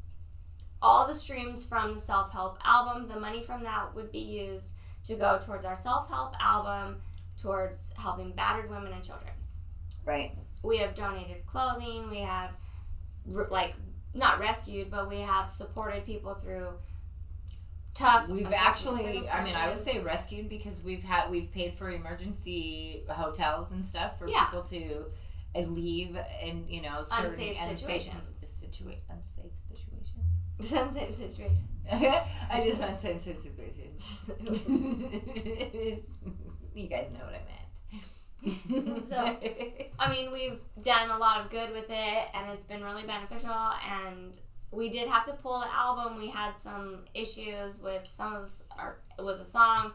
all the streams from the self-help album. The money from that would be used to go towards our self-help album, towards helping battered women and children. Right. We have donated clothing. We have, not rescued, but we have supported people through tough. We've actually, I would say rescued, because we've paid for emergency hotels and stuff for people to leave in, certain unsafe situations. Unsafe situations. Unsafe situations. I just want to say unsafe situations. You guys know what I meant. So, we've done a lot of good with it, and it's been really beneficial, and we did have to pull the album. We had some issues with with the song,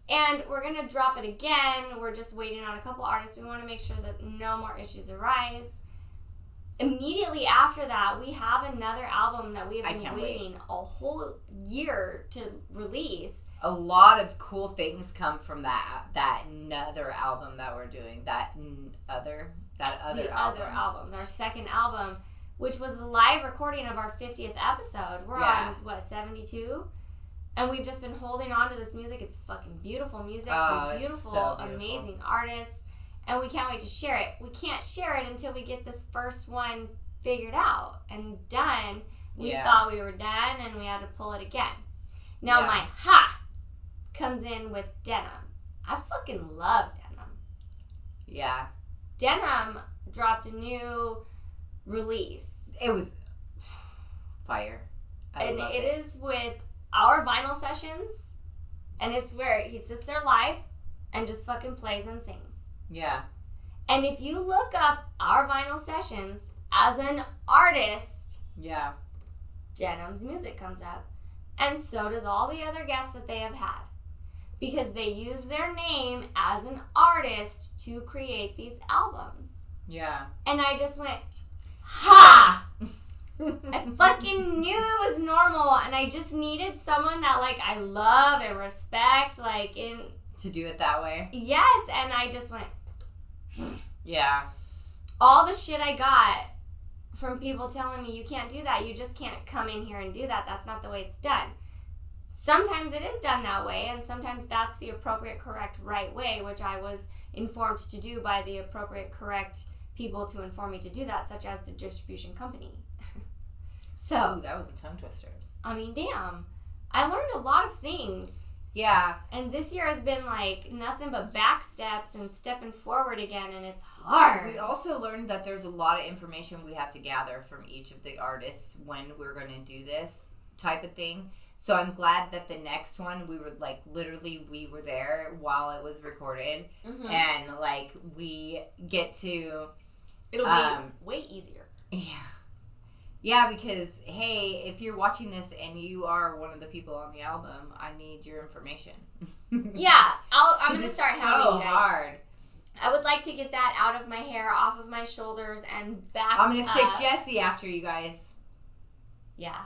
and we're going to drop it again. We're just waiting on a couple artists. We want to make sure that no more issues arise. Immediately after that, we have another album that we have been waiting a whole year to release. A lot of cool things come from that another album that we're doing. That other album. Our second album, which was a live recording of our 50th episode. We're on 72? And we've just been holding on to this music. It's fucking beautiful music from beautiful, amazing artists. And we can't wait to share it. We can't share it until we get this first one figured out and done. We thought we were done, and we had to pull it again. Now my comes in with Denim. I fucking love Denim. Yeah. Denim dropped a new release. It was fire. And it is with our vinyl sessions, and it's where he sits there live and just fucking plays and sings. Yeah. And if you look up our vinyl sessions as an artist, Denim's music comes up. And so does all the other guests that they have had. Because they use their name as an artist to create these albums. Yeah. And I just went, ha! I fucking knew it was normal, and I just needed someone that, I love and respect, to do it that way? Yes, and I just went, yeah. All the shit I got from people telling me, you can't do that, you just can't come in here and do that, that's not the way it's done. Sometimes it is done that way, and sometimes that's the appropriate, correct, right way, which I was informed to do by the appropriate, correct people to inform me to do that, such as the distribution company. So. Ooh, that was a tongue twister. Damn. I learned a lot of things. Yeah. And this year has been nothing but back steps and stepping forward again, and it's hard. We also learned that there's a lot of information we have to gather from each of the artists when we're going to do this type of thing. So I'm glad that the next one, we were literally we were there while it was recorded. Mm-hmm. And we get to... It'll be way easier. Yeah. Yeah, because, hey, if you're watching this and you are one of the people on the album, I need your information. Yeah, I'm going to start having you guys. Hard. I would like to get that out of my hair, off of my shoulders, and back I'm going to stick Jessie after you guys. Yeah.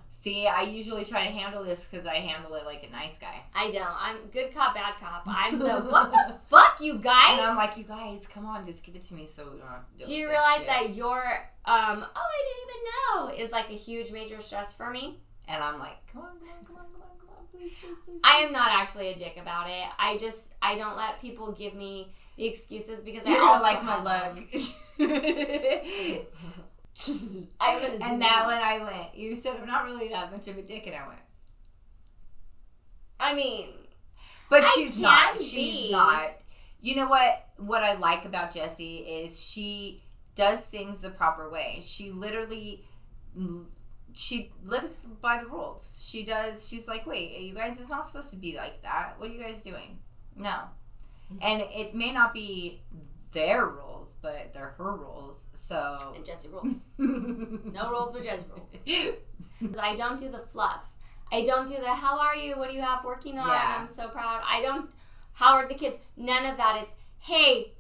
See, I usually try to handle this because I handle it like a nice guy. I don't. I'm good cop, bad cop. I'm the, what the fuck, you guys? And I'm like, you guys, come on, just give it to me so we don't have to do you realize that your, I didn't even know, is a huge major stress for me? And I'm like, come on, please. I am not actually a dick about it. I don't let people give me the excuses because I also like my leg. And that when I went, you said I'm not really that much of a dick, and I went. But she's not. She's not. You know what? What I like about Jessie is she does things the proper way. She literally, she lives by the rules. She does. She's like, wait, you guys, it's not supposed to be like that. What are you guys doing? No. Mm-hmm. And it may not be their rules, but they're her rules, so... And Jessie rules. No rules but Jessie rules. I don't do the fluff. I don't do the, how are you, what do you have working on, I'm so proud. I How are the kids? None of that. It's, hey,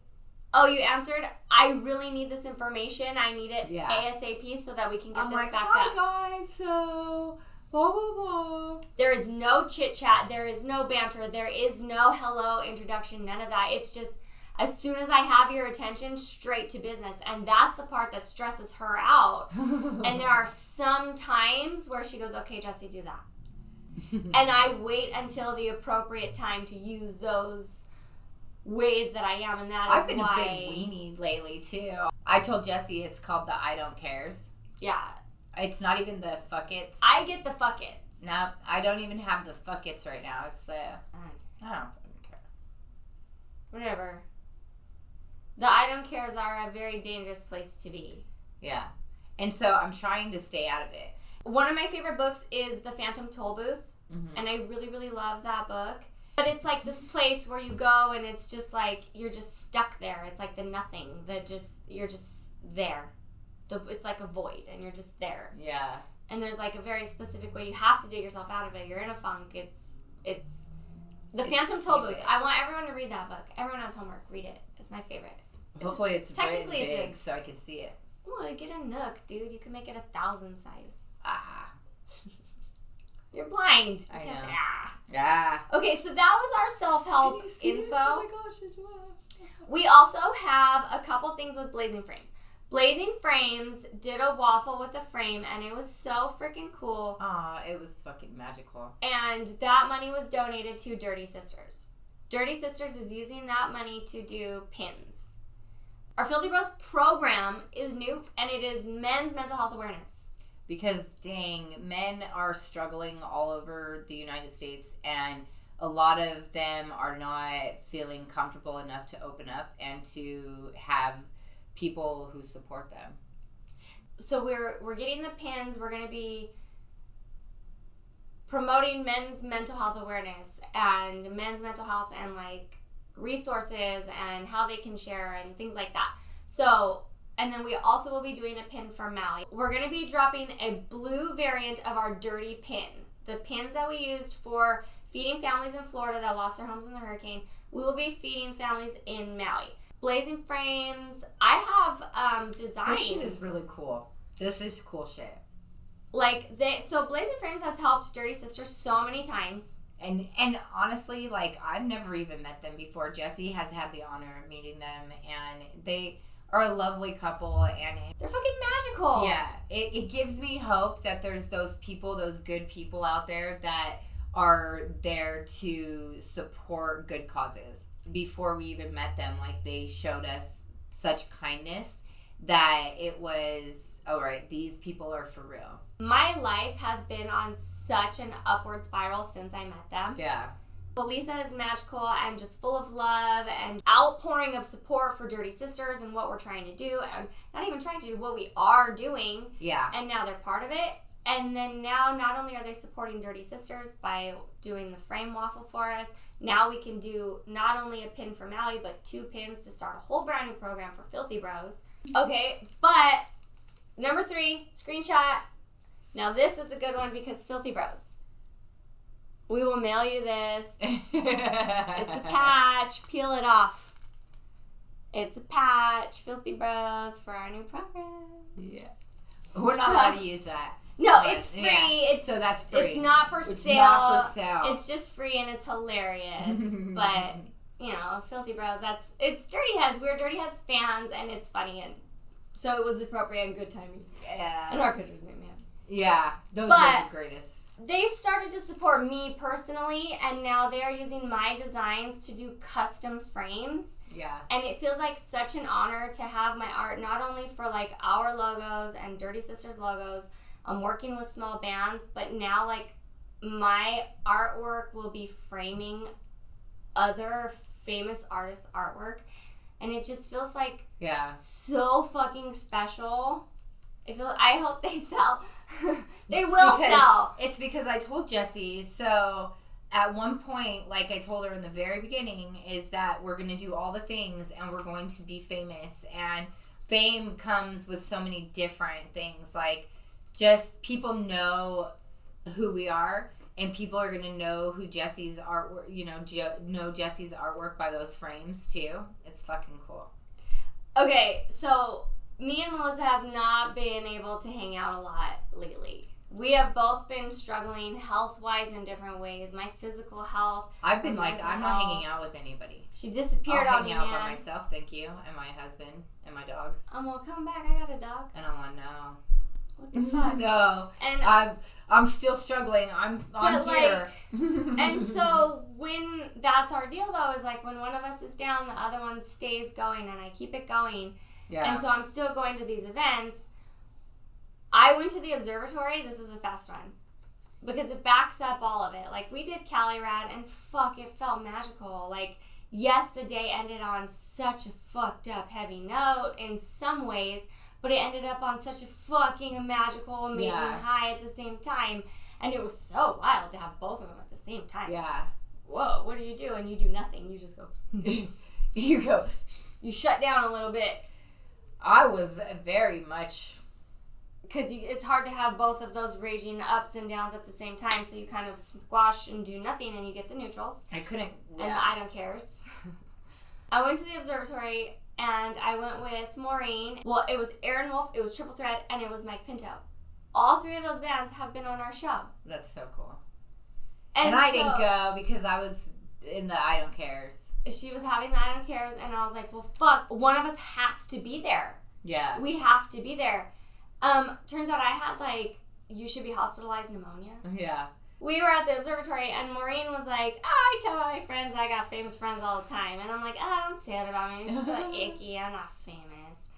oh, you answered? I really need this information. I need it ASAP so that we can get this back up. Hi guys, so blah, blah, blah. There is no chit-chat. There is no banter. There is no hello, introduction, none of that. It's just, as soon as I have your attention, straight to business. And that's the part that stresses her out. And there are some times where she goes, okay, Jessie, do that. And I wait until the appropriate time to use those ways that I am. And that I've is been why... a big weenie lately, too. I told Jessie it's called the I don't cares. Yeah. It's not even the fuck it's. I get the fuck it's. No, I don't even have the fuck it's right now. It's the, I don't care. Whatever. The I don't cares are a very dangerous place to be. Yeah. And so I'm trying to stay out of it. One of my favorite books is The Phantom Toll Booth. Mm-hmm. And I really, really love that book. But it's like this place where you go and it's just like, you're just stuck there. It's like the nothing. You're just there. It's like a void and you're just there. Yeah. And there's like a very specific way you have to dig yourself out of it. You're in a funk. It's The Phantom Toll Booth. I want everyone to read that book. Everyone has homework. Read it. It's my favorite. Hopefully it's technically big it's so I can see it. Well, get a Nook, dude. You can make it 1,000 size. Ah. You're blind. I You can't know. say, ah. Yeah. Okay, so that was our self-help info. Oh my gosh, it's We also have a couple things with Blazing Frames. Blazing Frames did a waffle with a frame, and it was so freaking cool. Aw, it was fucking magical. And that money was donated to Dirty Sisters. Dirty Sisters is using that money to do pins. Our Filthy Bros program is new, and it is men's mental health awareness. Because, dang, men are struggling all over the United States, and a lot of them are not feeling comfortable enough to open up and to have people who support them. So we're getting the pins. We're going to be promoting men's mental health awareness and men's mental health and like resources and how they can share and things like that. So, and then we also will be doing a pin for Maui. We're going to be dropping a blue variant of our dirty pin. The pins that we used for feeding families in Florida that lost their homes in the hurricane, we will be feeding families in Maui. Blazing Frames, I have designs. This shit is really cool. This is cool shit. So Blazing Frames has helped Dirty Sisters so many times. And honestly, like, I've never even met them before. Jessie has had the honor of meeting them, and they are a lovely couple, and they're fucking magical. Yeah, it gives me hope that there's those people, those good people out there that are there to support good causes. Before we even met them, like, they showed us such kindness that it was, all right, these people are for real. My life has been on such an upward spiral since I met them. Yeah. Well, Lisa is magical and just full of love and outpouring of support for Dirty Sisters and what we're trying to do. And not even trying to do, what we are doing. Yeah. And now they're part of it. And then now not only are they supporting Dirty Sisters by doing the frame waffle for us, now we can do not only a pin for Maui, but 2 pins to start a whole brand new program for Filthy Bros. Okay, but number 3, screenshot. Now this is a good one because Filthy Bros. We will mail you this. It's a patch. Peel it off. It's a patch. Filthy Bros for our new program. Yeah. We're not allowed to use that. No, but it's free. Yeah. So that's free. It's not for It's sale. not for sale. It's just free and it's hilarious. But, you know, Filthy Bros, it's Dirty Heads. We're Dirty Heads fans and it's funny, and so it was appropriate and good timing. Yeah. And our pictures made me happy. Yeah, those are the greatest. They started to support me personally, and now they are using my designs to do custom frames. Yeah. And it feels like such an honor to have my art, not only for like our logos and Dirty Sisters logos. I'm working with small bands, but now like my artwork will be framing other famous artists' artwork. And it just feels like so fucking special. I hope they sell. They will sell. It's because I told Jessie, so at one point, like I told her in the very beginning, is that we're going to do all the things and we're going to be famous. And fame comes with so many different things. Like, just people know who we are and people are gonna know who Jessie's artwork, know Jessie's artwork by those frames too. It's fucking cool. Okay, so me and Melissa have not been able to hang out a lot lately. We have both been struggling health-wise in different ways. My physical health. I've been like, I'm not hanging out with anybody. She disappeared I'll on me, hang out man. by myself, thank you, and my husband and my dogs. Well, come back. I got a dog. And I'm like, no. What the fuck? No. And I'm still struggling. I'm here. And so when that's our deal though, is like when one of us is down, the other one stays going, and I keep it going. Yeah. And so I'm still going to these events. I went to the observatory. This is a fast run because it backs up all of it. Like, we did CaliRad, and fuck, it felt magical. Like, yes, the day ended on such a fucked up heavy note in some ways, but it ended up on such a fucking magical, amazing high at the same time. And it was so wild to have both of them at the same time. Yeah. Whoa, what do? And you do nothing. You just go. You shut down a little bit. I was very much... Because it's hard to have both of those raging ups and downs at the same time, so you kind of squash and do nothing, and you get the neutrals. I couldn't... Yeah. And I don't cares. I went to the observatory, and I went with Maureen. Well, it was Aaron Wolf, it was Triple Threat, and it was Mike Pinto. All three of those bands have been on our show. That's so cool. And I didn't go because I was in the I don't cares. She was having the I don't cares, and I was like, well, fuck, one of us has to be there. Yeah. We have to be there. Turns out I had, like, you should be hospitalized pneumonia. Yeah. We were at the observatory, and Maureen was like, I tell my friends I got famous friends all the time. And I'm like, don't say that about me. I just feel like icky. I'm not famous.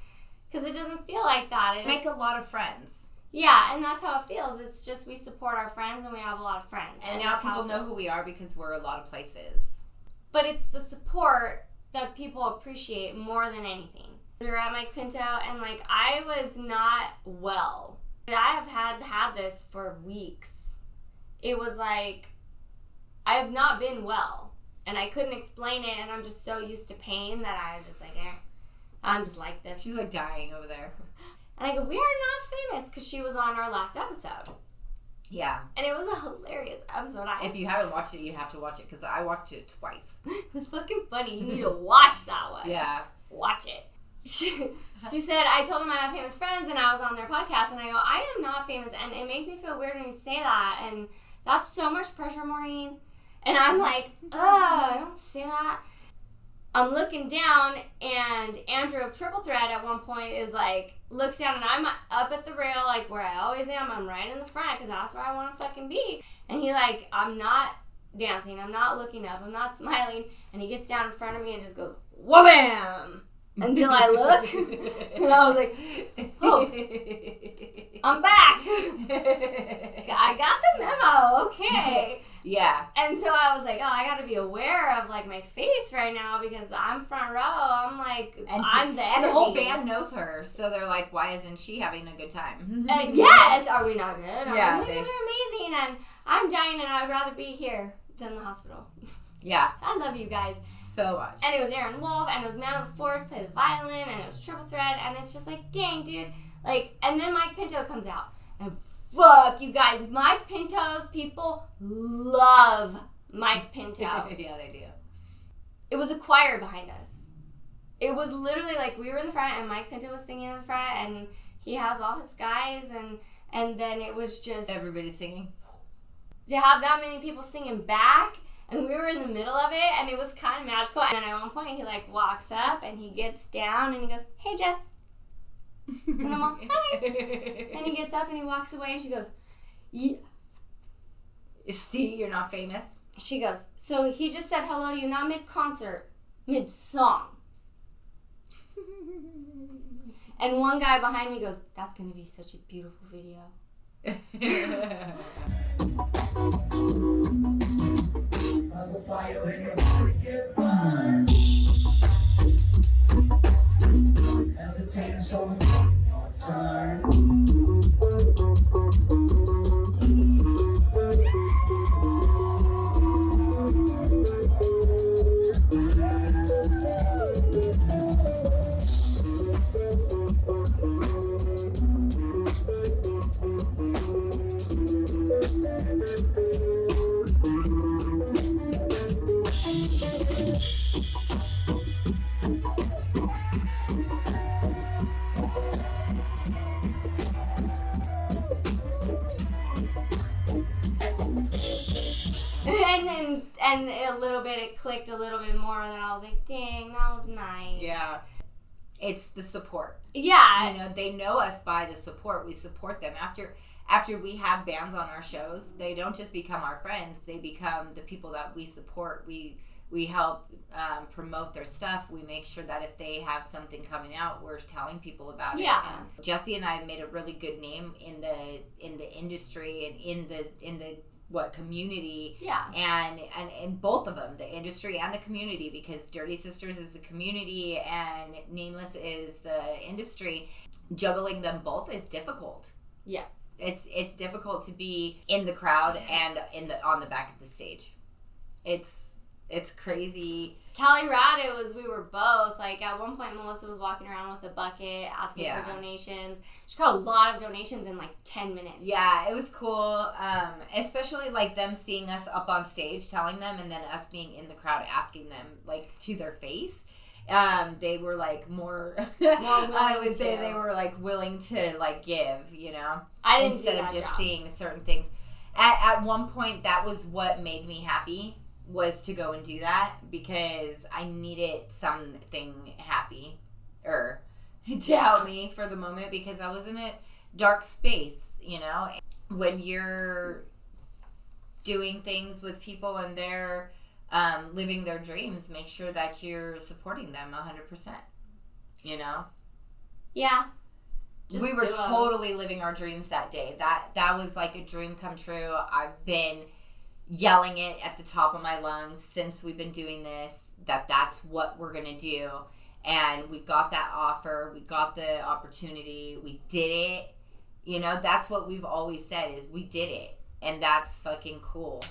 Because it doesn't feel like that. Make a lot of friends. Yeah, and that's how it feels. It's just we support our friends, and we have a lot of friends. And now people know who we are because we're a lot of places. But it's the support that people appreciate more than anything. We were at Mike Pinto, and, like, I was not well. I have had this for weeks. It was like, I have not been well, and I couldn't explain it, and I'm just so used to pain that I was just like, I'm just like this. She's, like, dying over there. And I go, we are not famous, because she was on our last episode. Yeah. And it was a hilarious episode. If you haven't watched it, you have to watch it, because I watched it twice. It was fucking funny. You need to watch that one. Yeah. Watch it. She said, I told them I have famous friends, and I was on their podcast, and I go, I am not famous, and it makes me feel weird when you say that, and that's so much pressure, Maureen. And I'm like, don't say that. I'm looking down, and Andrew of Triple Threat at one point is like, looks down, and I'm up at the rail, like where I always am. I'm right in the front, because that's where I want to fucking be. And he, like, I'm not dancing, I'm not looking up, I'm not smiling, and he gets down in front of me and just goes, wha-bam! Until I look, and I was like, oh, I'm back. I got the memo, okay. Yeah. And so I was like, I got to be aware of, like, my face right now because I'm front row. I'm like, I'm the energy. And the whole band knows her, so they're like, why isn't she having a good time? Yes, are we not good? Yeah. You guys are amazing, and I'm dying, and I'd rather be here than the hospital. Yeah. I love you guys. So much. And it was Aaron Wolf, and it was Man of the Force play the violin, and it was Triple Threat, and it's just like, dang, dude. Like, and then Mike Pinto comes out, and fuck, you guys, Mike Pinto's people love Mike Pinto. Yeah, they do. It was a choir behind us. It was literally like we were in the front, and Mike Pinto was singing in the front, and he has all his guys, and then it was just... Everybody singing. To have that many people singing back... And we were in the middle of it, and it was kind of magical. And at one point, he, like, walks up, and he gets down, and he goes, hey, Jess. And I'm like, hi. And he gets up, and he walks away, and she goes, yeah. See, you're not famous. She goes, so he just said hello to you, not mid-concert, mid-song. And one guy behind me goes, that's going to be such a beautiful video. The fire in your wicked mind. Entertain someone your turn. And a little bit, it clicked a little bit more, and then I was like, dang, that was nice. Yeah. It's the support. Yeah. You know, they know us by the support. We support them. After we have bands on our shows, they don't just become our friends. They become the people that we support. We help promote their stuff. We make sure that if they have something coming out, we're telling people about it. And Jessie and I have made a really good name in the industry and in the community. Yeah. And both of them, the industry and the community, because Dirty Sisters is the community and Nameless is the industry. Juggling them both is difficult. Yes. It's difficult to be in the crowd and on the back of the stage. It's crazy. CaliRad, we were both, like, at one point Melissa was walking around with a bucket asking for donations. She got a lot of donations in like 10 minutes. Yeah, it was cool. Especially like them seeing us up on stage telling them, and then us being in the crowd asking them like to their face. They were like more I would say they were like willing to like give, you know, instead of just seeing certain things. At one point, that was what made me happy, was to go and do that, because I needed something happy to help me for the moment, because I was in a dark space, you know. When you're doing things with people and they're living their dreams, make sure that you're supporting them 100%, you know. Yeah. We were totally living our dreams that day. That was like a dream come true. I've been yelling it at the top of my lungs since we've been doing this, that's what we're gonna do. And we got that offer, we got the opportunity, we did it. You know, that's what we've always said, is we did it. And that's fucking cool.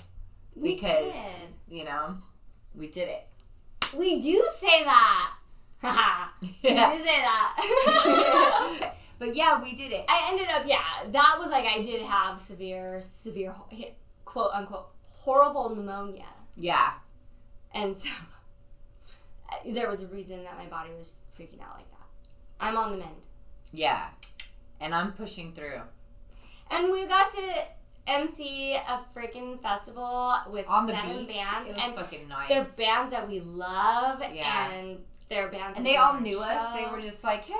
Because, you know, we did it. We do say that. We do say that. But yeah, we did it. I ended up, that was like, I did have severe, quote unquote, horrible pneumonia. Yeah. And so there was a reason that my body was freaking out like that. I'm on the mend. Yeah. And I'm pushing through. And we got to MC a freaking festival with on the 7 beach. bands. It was fucking nice. They're bands that we love. Yeah. And they're bands. And they all knew us. They were just like, hey.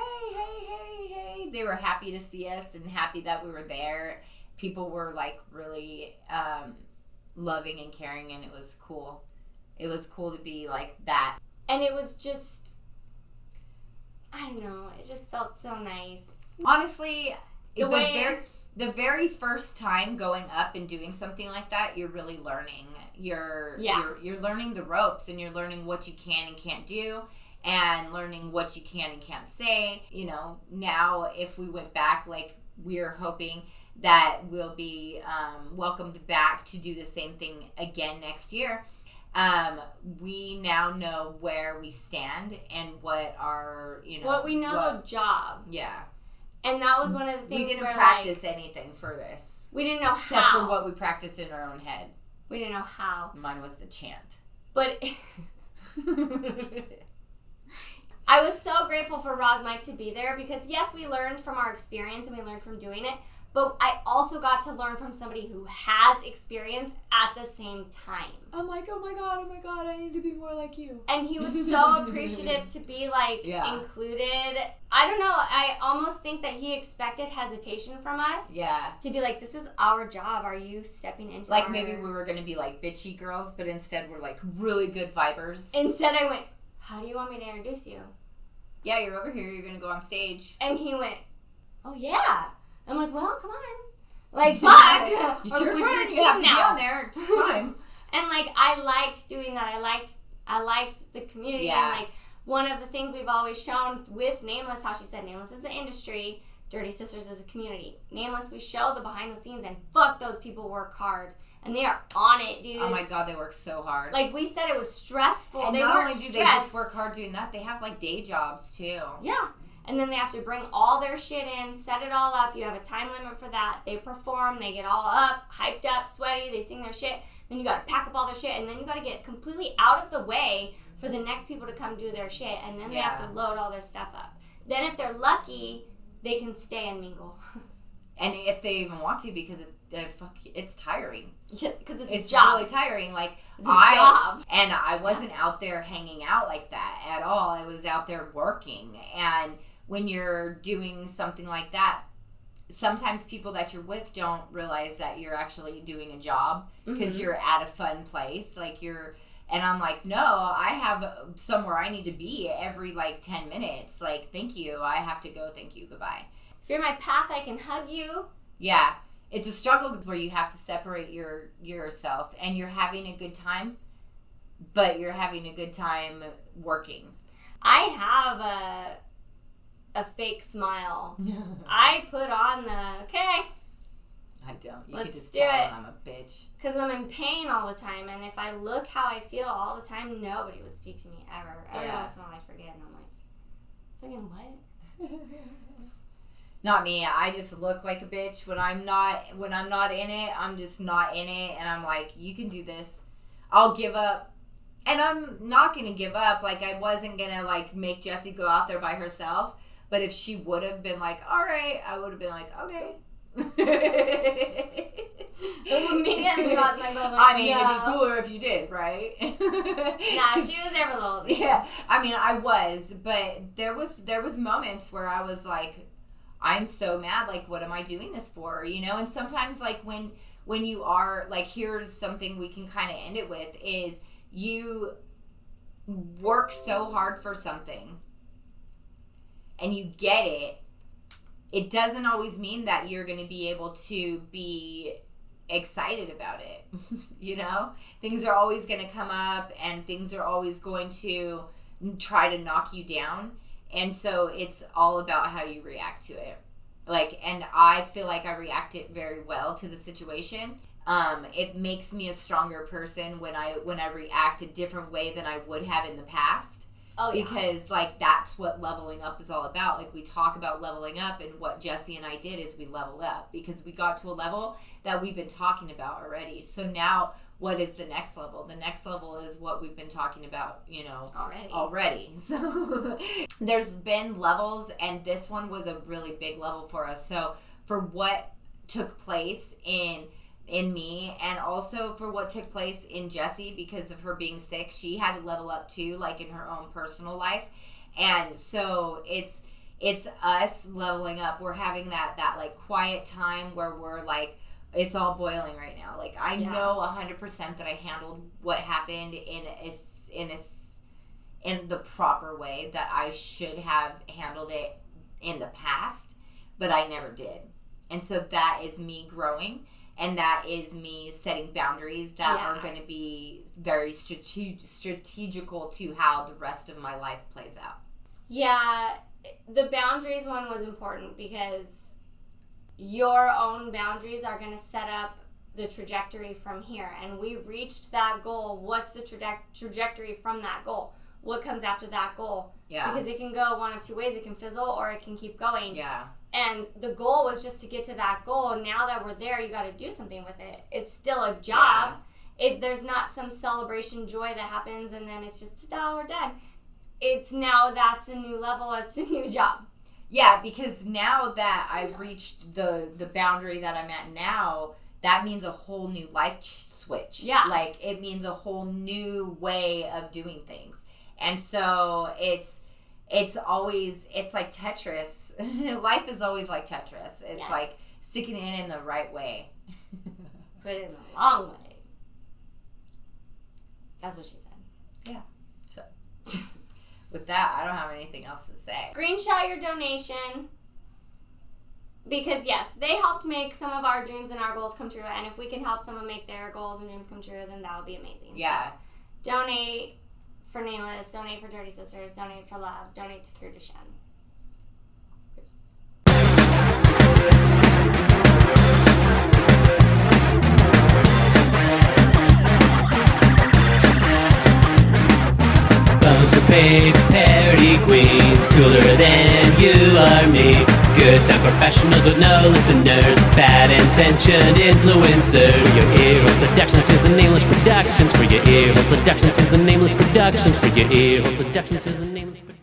They were happy to see us and happy that we were there. People were like really loving and caring, and it was cool. It was cool to be like that. And it was just, I don't know, it just felt so nice. Honestly, the very first time going up and doing something like that, you're really learning. You're learning the ropes, and you're learning what you can and can't do, and learning what you can and can't say. You know, now if we went back, like, we're hoping that we'll be welcomed back to do the same thing again next year. We now know where we stand and what our, you know, what we know the job. Yeah. And that was one of the things we didn't practice anything for this. We didn't know except how. for what we practiced in our own head. We didn't know how. Mine was the chant. But I was so grateful for Roz Mike to be there, because yes, we learned from our experience and we learned from doing it, but I also got to learn from somebody who has experience at the same time. I'm like, oh my god, I need to be more like you. And he was so appreciative to be like included. I don't know, I almost think that he expected hesitation from us. Yeah. To be like, this is our job. Are you stepping into like maybe we were gonna be like bitchy girls, but instead we're like really good vibers. Instead I went, how do you want me to introduce you? Yeah, you're over here, you're gonna go on stage. And he went, oh yeah. I'm like, well, come on. Like, fuck. It's your turn. You have to be on there. It's time. And like, I liked doing that. I liked the community. Yeah. And like, one of the things we've always shown with Nameless, how she said Nameless is the industry, Dirty Sisters is a community. Nameless, we show the behind the scenes, and fuck, those people work hard. And they are on it, dude. Oh my god, they work so hard. Like we said, it was stressful. And they not weren't only do stressed. they just work hard doing that, they have like day jobs too. Yeah. And then they have to bring all their shit in, set it all up. You have a time limit for that. They perform, they get all up, hyped up, sweaty, they sing their shit. Then you gotta pack up all their shit, and then you gotta get completely out of the way for the next people to come do their shit. And then they have to load all their stuff up. Then if they're lucky, they can stay and mingle. And if they even want to, because it's tiring. Yes, because It's a job. really tiring. Like, It's a job. And I wasn't out there hanging out like that at all. I was out there working. And when you're doing something like that, sometimes people that you're with don't realize that you're actually doing a job because you're at a fun place. Like, and I'm like, no, I have somewhere I need to be every, like, 10 minutes. Like, thank you. I have to go. Thank you. Goodbye. If you're my path, I can hug you. Yeah. It's a struggle where you have to separate yourself, and you're having a good time, but you're having a good time working. I have a fake smile. I put on the, okay. I don't. You Let's can just do tell it. I'm a bitch. Because I'm in pain all the time, and if I look how I feel all the time, nobody would speak to me ever. Every once in a while I forget, and I'm like, fucking what? Not me. I just look like a bitch when I'm not in it. I'm just not in it, and I'm like, you can do this. I'll give up. And I'm not going to give up. Like, I wasn't going to, like, make Jessie go out there by herself. But if she would have been like, all right, I would have been like, okay. Me getting you out my glove. I mean, it'd be cooler if you did, right? Nah, she was there for the whole thing. Yeah, I mean, I was, but there was moments where I was like, I'm so mad. Like, what am I doing this for? You know, and sometimes, like, when you are, like, here's something we can kind of end it with, is you work so hard for something and you get it. It doesn't always mean that you're going to be able to be excited about it. You know, things are always going to come up, and things are always going to try to knock you down. And so it's all about how you react to it. Like, and I feel like I reacted very well to the situation. It makes me a stronger person when I react a different way than I would have in the past. Oh, yeah. Because, like, that's what leveling up is all about. Like, we talk about leveling up, and what Jessie and I did is we leveled up because we got to a level that we've been talking about already. So now, what is the next level? The next level is what we've been talking about, you know, already. So there's been levels, and this one was a really big level for us. So for what took place in me, and also for what took place in Jessie because of her being sick, she had to level up too, like in her own personal life. And so it's us leveling up. We're having that like quiet time where we're like, it's all boiling right now. Like, I know 100% that I handled what happened in the proper way that I should have handled it in the past, but I never did. And so that is me growing. And that is me setting boundaries that are going to be very strategical to how the rest of my life plays out. Yeah, the boundaries one was important because your own boundaries are going to set up the trajectory from here. And we reached that goal. What's the trajectory from that goal? What comes after that goal? Yeah. Because it can go one of two ways. It can fizzle or it can keep going. Yeah. And the goal was just to get to that goal. And now that we're there, you got to do something with it. It's still a job. Yeah. There's not some celebration joy that happens and then it's just, ta-da, we're done. It's now that's a new level. It's a new job. Yeah, because now that I've reached the boundary that I'm at now, that means a whole new life switch. Yeah. Like, it means a whole new way of doing things. And so it's like Tetris. Life is always like Tetris. It's like sticking it in the right way. Put it in the wrong way. That's what she said. Yeah. So with that, I don't have anything else to say. Screenshot your donation. Because yes, they helped make some of our dreams and our goals come true. And if we can help someone make their goals and dreams come true, then that would be amazing. Yeah. So, donate for Nameless, donate for Dirty Sisters, donate for Love, donate to Cure Duchenne. Bunker babes, parody queens, cooler than you or me. Good time professionals with no listeners, bad intentioned influencers. For your ear hole seductions, here's the Nameless Productions. For your ear hole seductions, here's the Nameless Productions. For your ear hole seductions, here's the Nameless Productions.